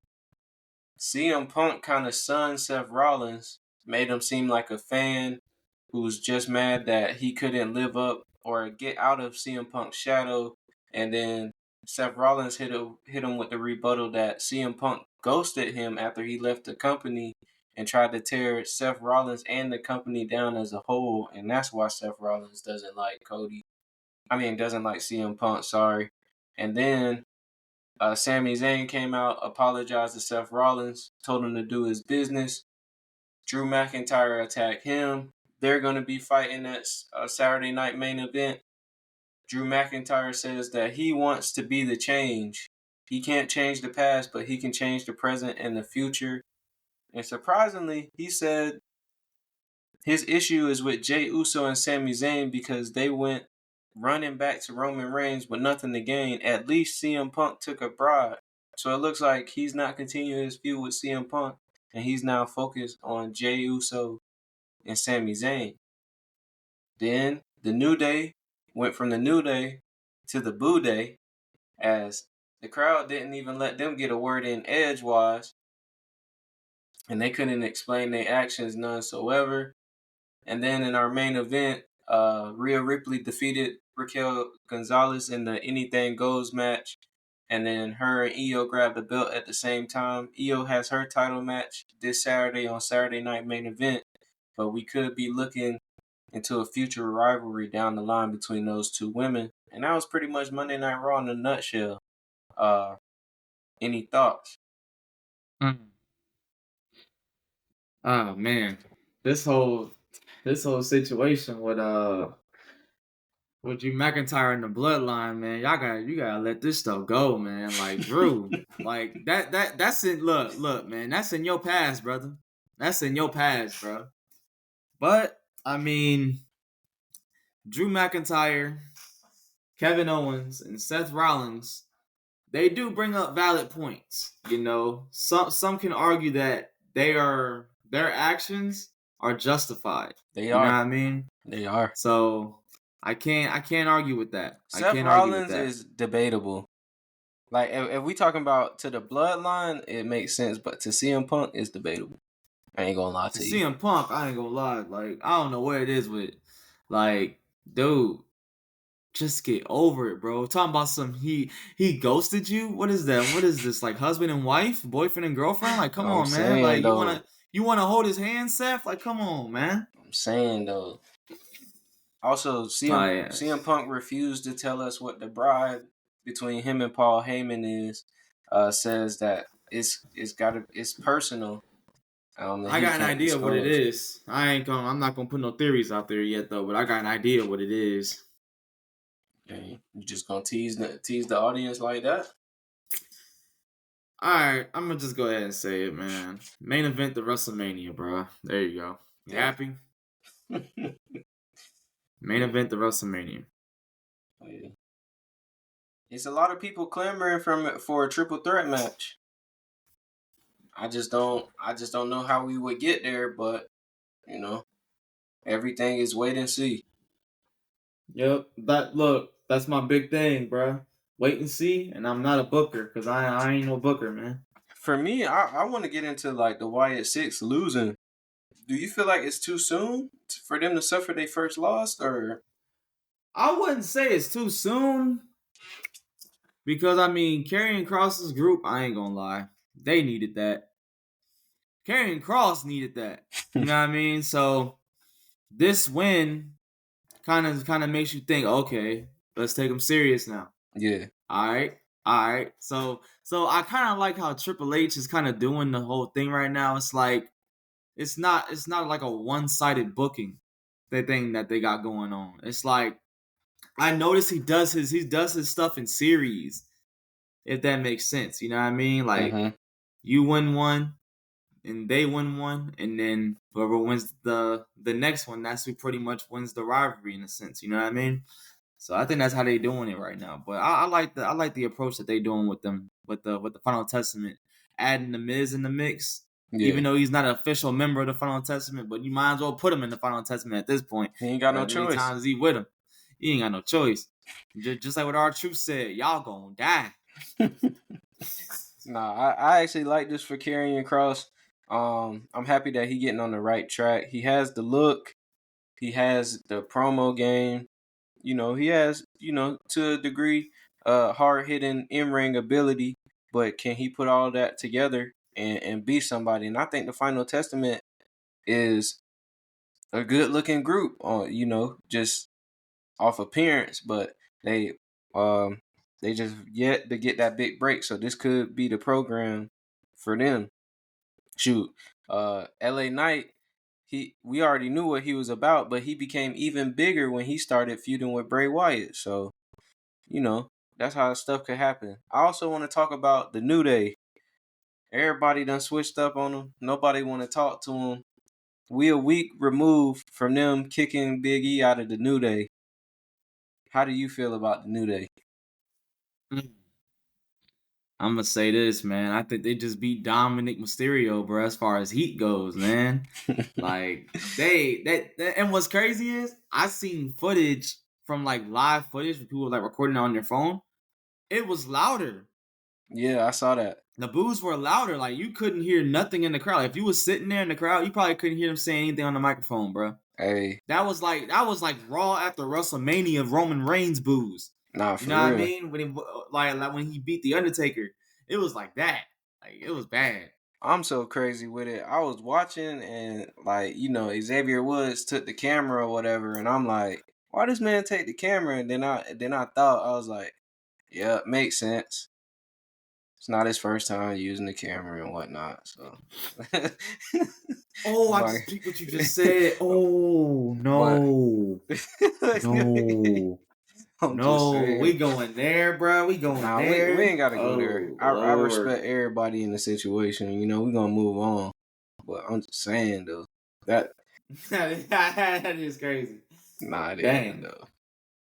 CM Punk kind of sunned Seth Rollins, made him seem like a fan who was just mad that he couldn't live up or get out of CM Punk's shadow. And then Seth Rollins hit him with the rebuttal that CM Punk ghosted him after he left the company and tried to tear Seth Rollins and the company down as a whole. And that's why Seth Rollins doesn't like doesn't like CM Punk, sorry. And then Sami Zayn came out, apologized to Seth Rollins, told him to do his business. Drew McIntyre attacked him. They're going to be fighting at Saturday Night Main Event. Drew McIntyre says that he wants to be the change. He can't change the past, but he can change the present and the future. And surprisingly, he said his issue is with Jey Uso and Sami Zayn because they went running back to Roman Reigns with nothing to gain, at least CM Punk took a bribe. So it looks like he's not continuing his feud with CM Punk, and he's now focused on Jey Uso and Sami Zayn. Then the New Day went from the New Day to the Boo Day, as the crowd didn't even let them get a word in edgewise, and they couldn't explain their actions none soever. And then in our main event, Rhea Ripley defeated Raquel Gonzalez in the Anything Goes match. And then her and Io grabbed the belt at the same time. Io has her title match this Saturday on Saturday Night Main Event. But we could be looking into a future rivalry down the line between those two women. And that was pretty much Monday Night Raw in a nutshell. Any thoughts? Oh man, this whole situation with Drew McIntyre and the Bloodline, man, you gotta let this stuff go, man. Like Drew, like that's in look, man, that's in your past, brother. That's in your past, bro. But I mean, Drew McIntyre, Kevin Owens, and Seth Rollins, they do bring up valid points. You know, some can argue that their actions are justified. They you are. know what I mean? They are. So I can't argue with that. Seth Rollins is debatable. Like if we talking about to the Bloodline, it makes sense, but to CM Punk, it's debatable. I ain't gonna lie to you. CM Punk, I ain't gonna lie. Like I don't know what it is with, like, dude, just get over it, bro. Talking about some he ghosted you. What is that? What is this? Like husband and wife, boyfriend and girlfriend? Like come on, man. Like you wanna hold his hand, Seth? Like come on, man. I'm saying though. Also, CM Punk refused to tell us what the bribe between him and Paul Heyman is. Says that it's personal. I got an idea of what it is. I'm not gonna put no theories out there yet though, but I got an idea of what it is. Okay. You just gonna tease the audience like that? Alright, I'm gonna just go ahead and say it, man. Main event the WrestleMania, bro. There you go. You happy? Main event the WrestleMania. Oh, yeah. It's a lot of people clamoring for a triple threat match. I just don't know how we would get there, but you know, everything is wait and see. Yep, that's my big thing, bro. Wait and see, and I'm not a booker because I ain't no booker, man. For me, I want to get into like the Wyatt Six losing. Do you feel like it's too soon for them to suffer their first loss, or? I wouldn't say it's too soon because I mean, Karrion Kross's group, I ain't gonna lie, they needed that. Karrion Kross needed that. You know what I mean? So this win kind of makes you think, okay, let's take them serious now. Yeah. All right. So I kind of like how Triple H is kind of doing the whole thing right now. It's like it's not like a one-sided booking, the thing that they got going on. It's like I noticed he does his stuff in series, if that makes sense. You know what I mean? Like you win one, and they win one, and then whoever wins the next one, that's who pretty much wins the rivalry in a sense. You know what I mean? So I think that's how they doing it right now. But I like the approach that they doing with them with the Final Testament, adding the Miz in the mix. Yeah. Even though he's not an official member of the Final Testament, but you might as well put him in the Final Testament at this point. He ain't got no choice. How many times is he with him? He ain't got no choice. Just like what R-Truth said, y'all gonna die. Nah, I actually like this for Karrion Kross. I'm happy that he getting on the right track. He has the look. He has the promo game. You know, he has, to a degree, hard-hitting in-ring ability. But can he put all that together and be somebody? And I think the Final Testament is a good-looking group, just off appearance. But they just yet to get that big break. So this could be the program for them. Shoot, LA Knight, we already knew what he was about, but he became even bigger when he started feuding with Bray Wyatt. So, that's how stuff could happen. I also want to talk about the New Day. Everybody done switched up on them. Nobody want to talk to them. We a week removed from them kicking Big E out of the New Day. How do you feel about the New Day? I'm gonna say this, man. I think they just beat Dominic Mysterio, bro. As far as heat goes, man. Like and what's crazy is I seen footage from like live footage with people like recording on their phone. It was louder. Yeah, I saw that. The boos were louder. Like you couldn't hear nothing in the crowd. If you was sitting there in the crowd, you probably couldn't hear them saying anything on the microphone, bro. Hey, that was like Raw after WrestleMania Roman Reigns boos. nah, You for know what I real. mean? When like when he beat the Undertaker, it was like that. Like it was bad. I'm so crazy with it. I was watching and like, Xavier Woods took the camera or whatever, and I'm like, why this man take the camera? And then I thought, I was like, yeah, it makes sense. It's not his first time using the camera and whatnot. So Oh, I but, just peeped what you just said. Oh but no. No. I'm just No. saying. We going there, bro. We going Nah, we there. ain't gotta go there. Oh I Lord. respect everybody in the situation. We're gonna move on. But I'm just saying though. That That is crazy. Nah, it isn't Dang. though.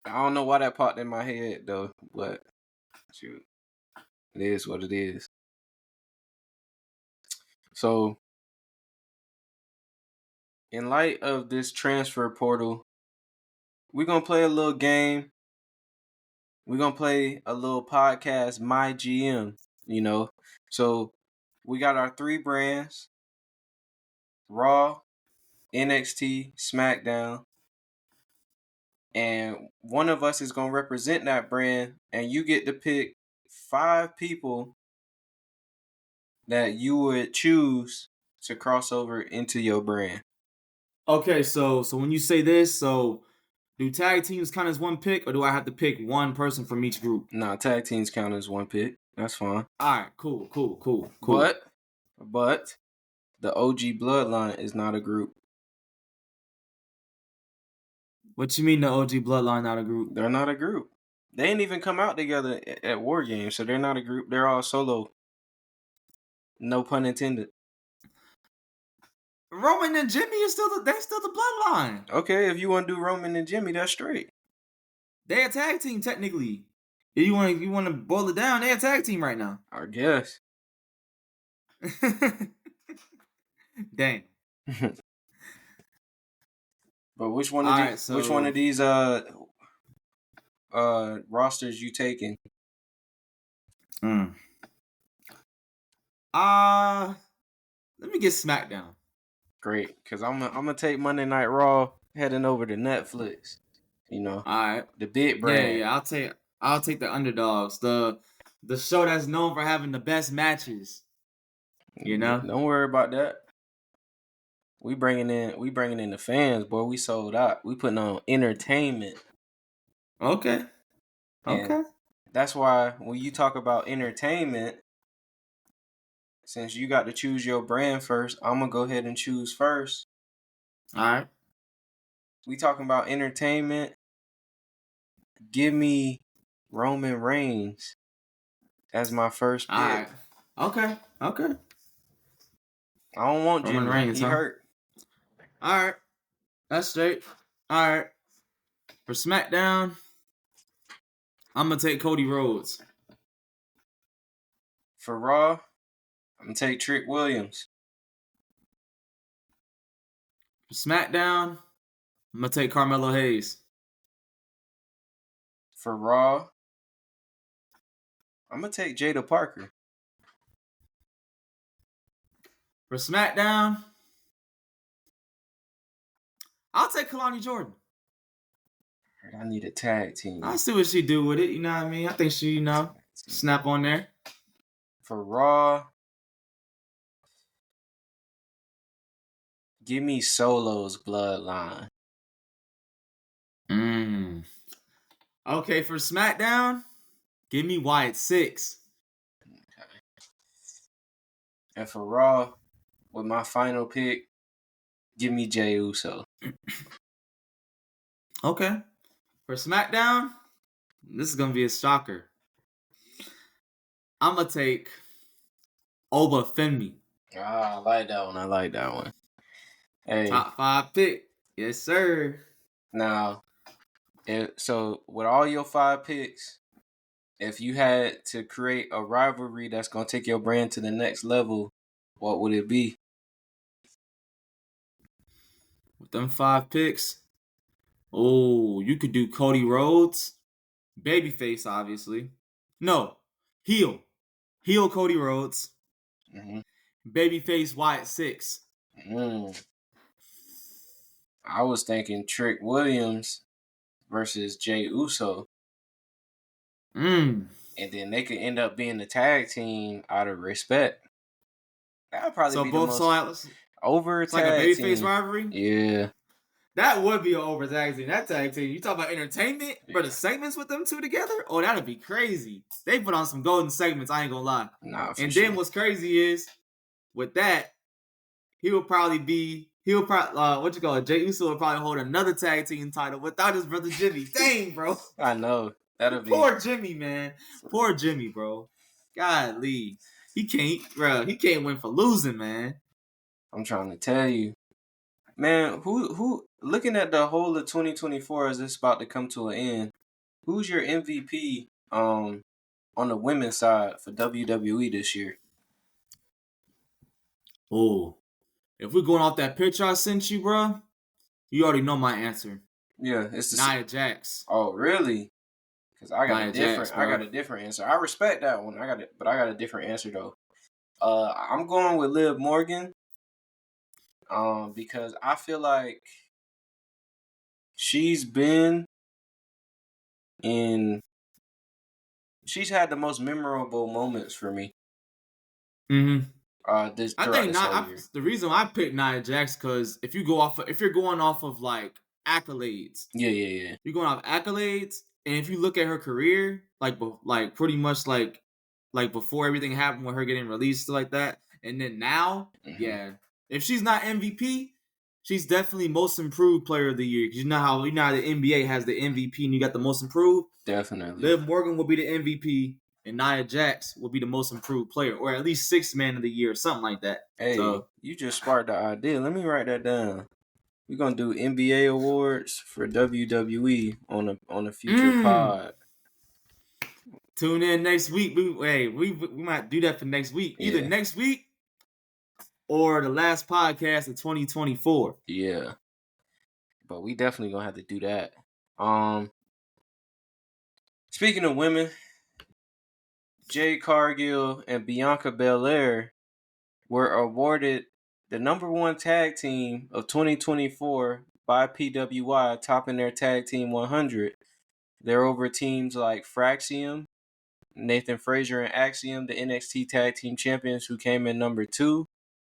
I don't know why that popped in my head though, but shoot, it is what it is. So, in light of this transfer portal, we're gonna play a little game. We're gonna play a little podcast, My GM. So we got our 3 brands: Raw, NXT, SmackDown, and one of us is gonna represent that brand, and you get to pick 5 people that you would choose to cross over into your brand. Okay, so when you say this, so do tag teams count as one pick, or do I have to pick one person from each group? Nah, tag teams count as one pick. That's fine. All right, cool. But the OG Bloodline is not a group. What you mean the OG Bloodline not a group? They're not a group. They ain't even come out together at War Games, so they're not a group. They're all solo. No pun intended. Roman and Jimmy is still the Bloodline. Okay, if you want to do Roman and Jimmy, that's straight. They're a tag team technically. If you want to boil it down, they're a tag team right now. I guess. Dang. But which one of these rosters you taking? Let me get SmackDown. Great, because I'm gonna take Monday Night Raw heading over to Netflix. All right. The big brand. Yeah. I'll take the underdogs. The show that's known for having the best matches. Don't worry about that. We bringing in the fans, boy. We sold out. We putting on entertainment. Okay. And that's why when you talk about entertainment, since you got to choose your brand first, I'm gonna go ahead and choose first. All right. We talking about entertainment. Give me Roman Reigns as my first pick. All right. Okay. I don't want Roman Jimmy. Reigns, He hurt. All right. That's straight. All right. For SmackDown, I'm going to take Cody Rhodes. For Raw, I'm gonna take Trick Williams. For SmackDown, I'm going to take Carmelo Hayes. For Raw, I'm gonna take Jada Parker. For SmackDown, I'll take Kalani Jordan. I need a tag team. I'll see what she do with it. You know what I mean? I think she, snap on there. For Raw, give me Solo's Bloodline. Okay, for SmackDown, give me Wyatt Six. Okay. And for Raw, with my final pick, give me Jey Uso. Okay. For SmackDown, this is going to be a shocker. I'm going to take Oba Femi. I like that one. Hey. Top 5 pick. Yes, sir. Now, So with all your 5 picks, if you had to create a rivalry that's gonna take your brand to the next level, what would it be? With them 5 picks, oh, you could do Cody Rhodes, babyface, obviously. No, heel. Heel Cody Rhodes, Mm-hmm. babyface Wyatt Six. I was thinking Trick Williams versus Jey Uso. Mm. And then they could end up being the tag team out of respect. That would probably So be the both most so over it's like a tag babyface team. rivalry? Yeah. That would be an over tag team. That tag team. You talk about entertainment, Yeah. but the segments with them two together? Oh, that'd be crazy. They put on some golden segments, I ain't gonna lie. Nah, for And sure. then what's crazy is, with that, he'll probably what you call it? Jey Uso will probably hold another tag team title without his brother Jimmy. Dang, bro. I know. That'll be Poor Jimmy, man. Poor Jimmy, bro. Golly. He can't win for losing, man. I'm trying to tell you. Man, who looking at the whole of 2024 as it's about to come to an end, who's your MVP on the women's side for WWE this year? Oh. If we're going off that picture I sent you, bro, you already know my answer. Yeah, it's the Nia Jax. Oh, really? Because I got Nia a different Jax, I got a different answer. I respect that one. But I got a different answer though. I'm going with Liv Morgan. Because I feel like she's had the most memorable moments for me. Mm-hmm. I think the reason I picked Nia Jax because if you're going off of like accolades, yeah. you're going off accolades, and if you look at her career, like pretty much like before everything happened with her getting released like that, and then now, yeah, if she's not MVP, she's definitely most improved player of the year. Because you know how the NBA has the MVP and you got the most improved. Definitely, Liv Morgan will be the MVP. And Nia Jax will be the most improved player, or at least sixth man of the year, or something like that. Hey, so, you just sparked the idea. Let me write that down. We're gonna do NBA awards for WWE on a future pod. Tune in next week. We might do that for next week. Either next week or the last podcast of 2024. Yeah. But we definitely gonna have to do that. Speaking of women, Jade Cargill and Bianca Belair were awarded the #1 tag team of 2024 by PWI, topping their tag team 100. They're over teams like Fraxium, Nathan Frazier and Axiom, the NXT tag team champions, who came in #2,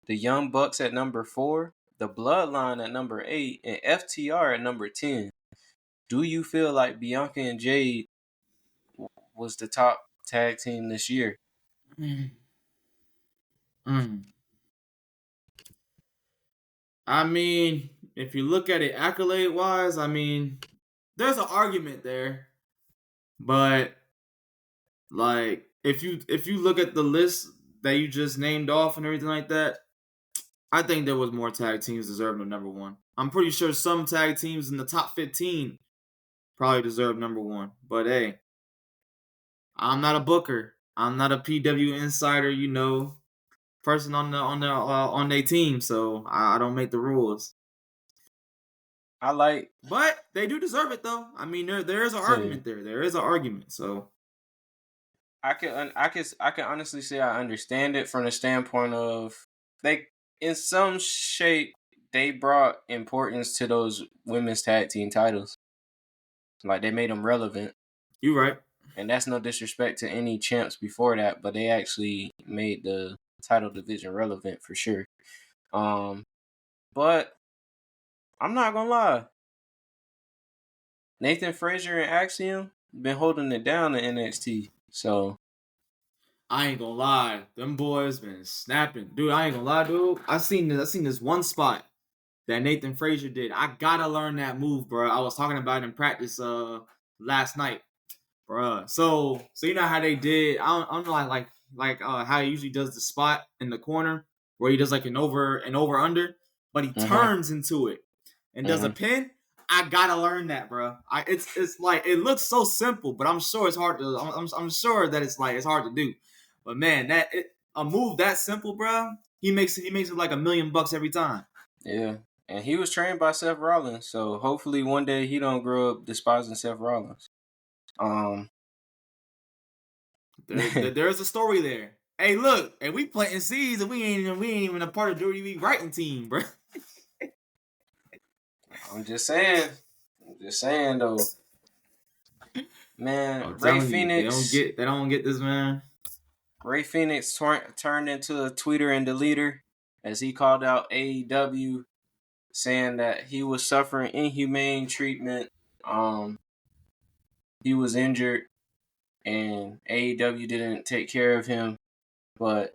the Young Bucks at #4, the Bloodline at #8, and FTR at #10. Do you feel like Bianca and Jade was the top tag team this year? I mean, if you look at it accolade-wise, I mean, there's an argument there. But, like, if you look at the list that you just named off and everything like that, I think there was more tag teams deserving of #1. I'm pretty sure some tag teams in the top 15 probably deserve #1. But hey, I'm not a booker. I'm not a PW insider, person on their team, so I don't make the rules. But they do deserve it though. I mean, there is an argument there. There is an argument. So I can honestly say I understand it from the standpoint of they, in some shape, they brought importance to those women's tag team titles. Like, they made them relevant. You're right. And that's no disrespect to any champs before that, but they actually made the title division relevant for sure. But I'm not gonna lie. Nathan Frazier and Axiom been holding it down in NXT. So I ain't gonna lie, them boys been snapping, dude. I ain't gonna lie, dude. I seen this one spot that Nathan Frazier did. I gotta learn that move, bro. I was talking about it in practice last night, bro. So you know how they did? I don't know like how he usually does the spot in the corner where he does like an over under, but he turns into it and does a pin. I gotta learn that, bro. It's like it looks so simple, but I'm sure it's hard to. I'm sure that it's hard to do. But man, a move that simple, bro. He makes it like $1 million every time. Yeah. And he was trained by Seth Rollins, so hopefully one day he don't grow up despising Seth Rollins. There's a story there. Hey, look, and we planting seeds, and we ain't even a part of the WWE writing team, bro. I'm just saying though. Man, I'm Ray telling Phoenix. you, they don't get this, man. Ray Phoenix turned into a tweeter and deleter as he called out AEW, saying that he was suffering inhumane treatment. He was injured, and AEW didn't take care of him, and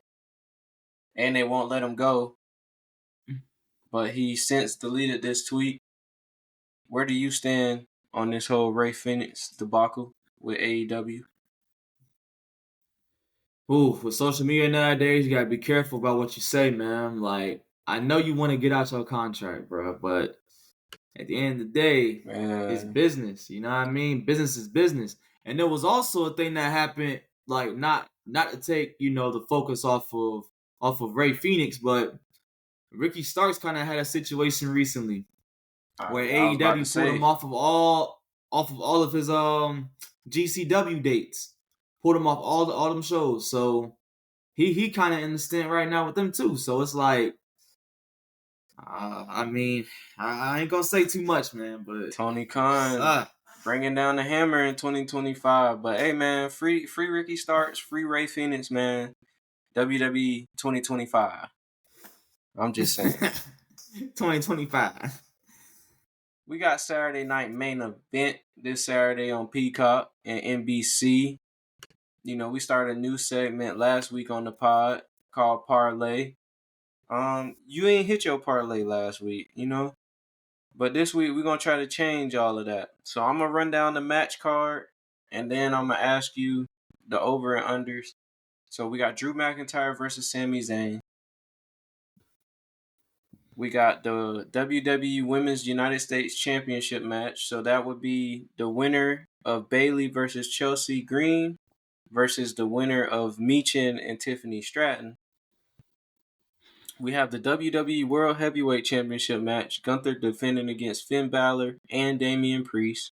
they won't let him go. But he since deleted this tweet. Where do you stand on this whole Ray Phoenix debacle with AEW? Ooh, with social media nowadays, you gotta be careful about what you say, man. Like, I know you want to get out your contract, bro, but at the end of the day, it's business. You know what I mean? Business is business. And there was also a thing that happened, like not to take the focus off of Ray Phoenix, but Ricky Starks kind of had a situation recently where I was about to AEW pulled him say, off of all of his GCW dates, pulled him off all them shows. So he kind of in the stint right now with them too. So it's like, I mean, I ain't gonna say too much, man. But Tony Khan bringing down the hammer in 2025. But hey, man, free Ricky Starks, free Ray Phoenix, man. WWE 2025. I'm just saying. 2025. We got Saturday night main event this Saturday on Peacock and NBC. We started a new segment last week on the pod called Parlay. You ain't hit your parlay last week, but this week we're gonna try to change all of that. So I'm gonna run down the match card, and then I'm gonna ask you the over and unders. So we got Drew McIntyre versus Sami Zayn. We got the WWE Women's United States Championship match. So that would be the winner of Bayley versus Chelsea Green versus the winner of Michin and Tiffany Stratton. We have the WWE World Heavyweight Championship match. Gunther defending against Finn Balor and Damian Priest.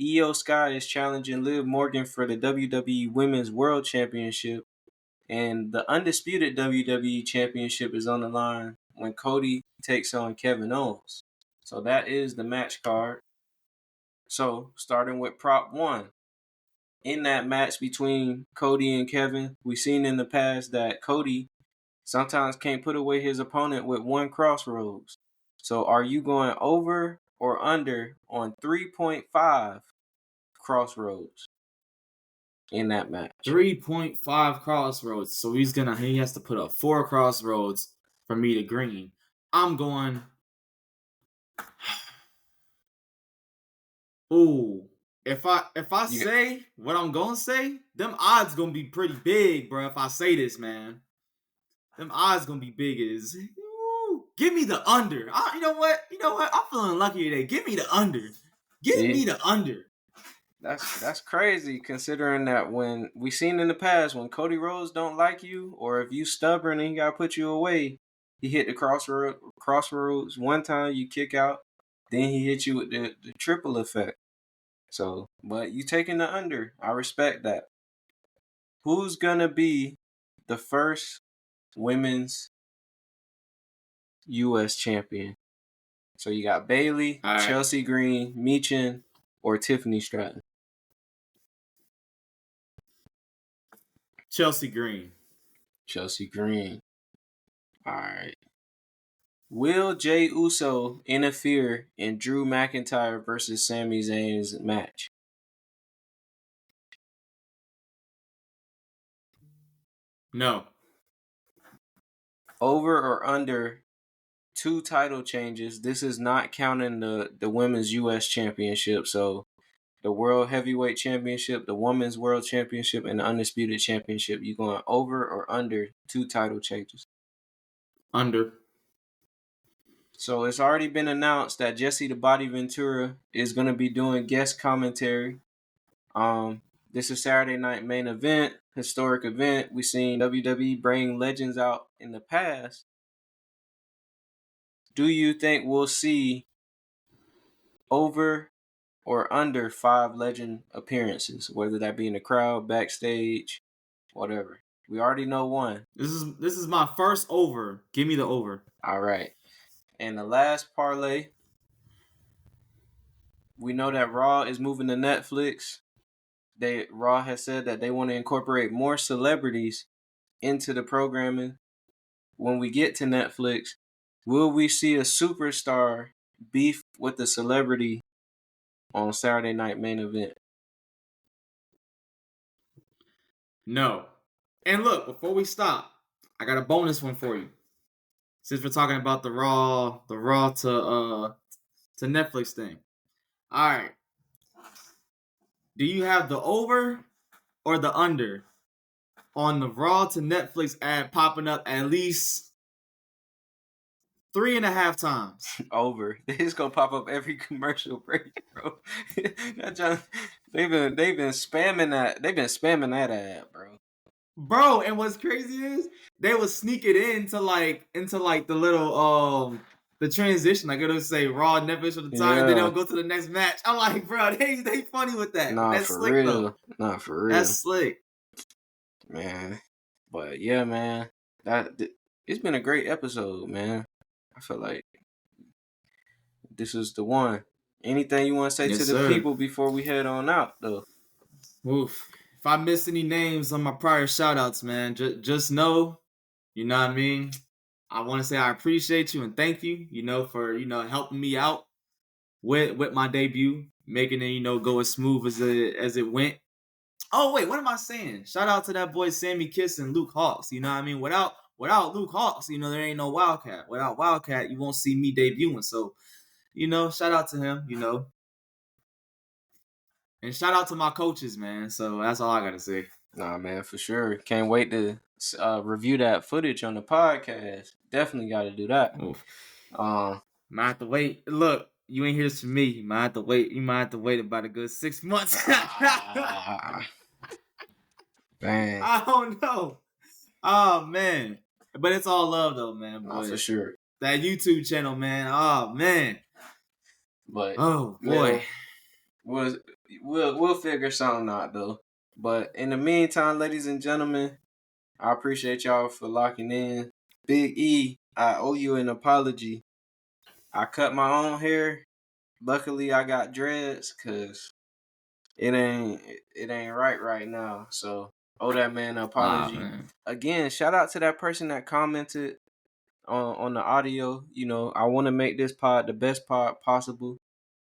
Io Sky is challenging Liv Morgan for the WWE Women's World Championship. And the undisputed WWE Championship is on the line when Cody takes on Kevin Owens. So that is the match card. So starting with prop 1. In that match between Cody and Kevin, we've seen in the past that Cody sometimes can't put away his opponent with one crossroads. So are you going over or under on 3.5 crossroads in that match? 3.5 crossroads. So he has to put up 4 crossroads for me to green. I'm going. Ooh. If I say what I'm gonna say, them odds gonna be pretty big, bro. If I say this, man, them odds gonna be big as. Give me the under. You know what? I'm feeling lucky today. Give me the under. Give me the under. That's crazy, considering that when we seen in the past when Cody Rhodes don't like you, or if you stubborn and he gotta put you away, he hit the crossroads one time, you kick out, then he hit you with the triple effect. So, but you taking the under. I respect that. Who's gonna be the first women's U.S. champion? So you got Bayley, right. Chelsea Green, Michin, or Tiffany Stratton. Chelsea Green. Chelsea Green. All right. Will Jey Uso interfere in Drew McIntyre versus Sami Zayn's match? No. Over or under 2 title changes? This is not counting the Women's U.S. Championship. So the World Heavyweight Championship, the Women's World Championship, and the Undisputed Championship. You going over or under 2 title changes? Under. So it's already been announced that Jesse the Body Ventura is going to be doing guest commentary. This is Saturday Night Main Event, historic event. We've seen WWE bring legends out in the past. Do you think we'll see over or under 5 legend appearances, whether that be in the crowd, backstage, whatever? We already know one. This is my first over. Give me the over. All right. And the last parlay, we know that Raw is moving to Netflix. Raw has said that they want to incorporate more celebrities into the programming. When we get to Netflix, will we see a superstar beef with a celebrity on Saturday Night Main Event? No. And look, before we stop, I got a bonus one for you. Since we're talking about the Raw to Netflix thing. All right. Do you have the over or the under on the Raw to Netflix ad popping up at least 3.5 times? Over. It's gonna pop up every commercial break, bro. They've been spamming that. They've been spamming that ad, bro. Bro, and what's crazy is they would sneak it into the little the transition. Like it'll say Raw Netflix at the time, and then they'll go to the next match. I'm like, bro, they funny with that. Nah, That's for slick, real. though. Nah, for real. That's slick. Man. But yeah, man. It's been a great episode, man. I feel like this is the one. Anything you want to say to the people before we head on out, though? Oof. If I miss any names on my prior shout-outs, man, just know, you know what I mean? I want to say I appreciate you and thank you, for, helping me out with my debut, making it, go as smooth as it went. Oh, wait, what am I saying? Shout out to that boy Sammy Kiss and Luke Hawks, you know what I mean? Without Luke Hawks, there ain't no Wildcat. Without Wildcat, you won't see me debuting. So, shout out to him, And shout out to my coaches, man. So that's all I got to say. Nah, man, for sure. Can't wait to review that footage on the podcast. Definitely got to do that. Might have to wait. Look, you ain't hear this from me. You might have to wait. You might have to wait about a good 6 months. Man. I don't know. Oh, man. But it's all love, though, man. Nah, for sure. That YouTube channel, man. Oh, man. But oh, boy. We'll figure something out, though. But in the meantime, ladies and gentlemen, I appreciate y'all for locking in. Big E, I owe you an apology. I cut my own hair. Luckily, I got dreads because it ain't right now. So, owe that man an apology. Again, shout out to that person that commented on the audio. I want to make this pod the best pod possible.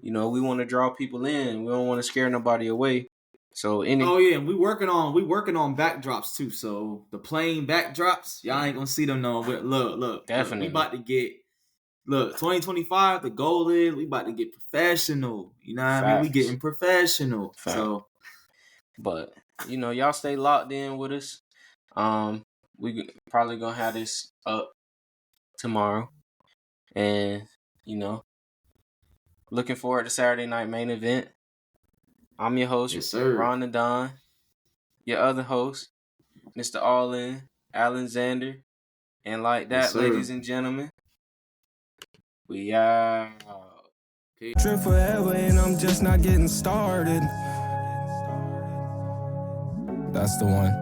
We want to draw people in. We don't want to scare nobody away. So oh yeah, and we working on backdrops too. So the plain backdrops, y'all ain't gonna see them no. Look, definitely. We about to get 2025. The goal is we about to get professional. You know what I mean? We getting professional. Fact. So, but y'all stay locked in with us. We probably gonna have this up tomorrow, and looking forward to Saturday Night Main Event. I'm your host, yes, sir. Ron the Don. Your other host, Mr. Allin Xander. And like that, yes, ladies and gentlemen, we out. Trip forever and I'm just not getting started. That's the one.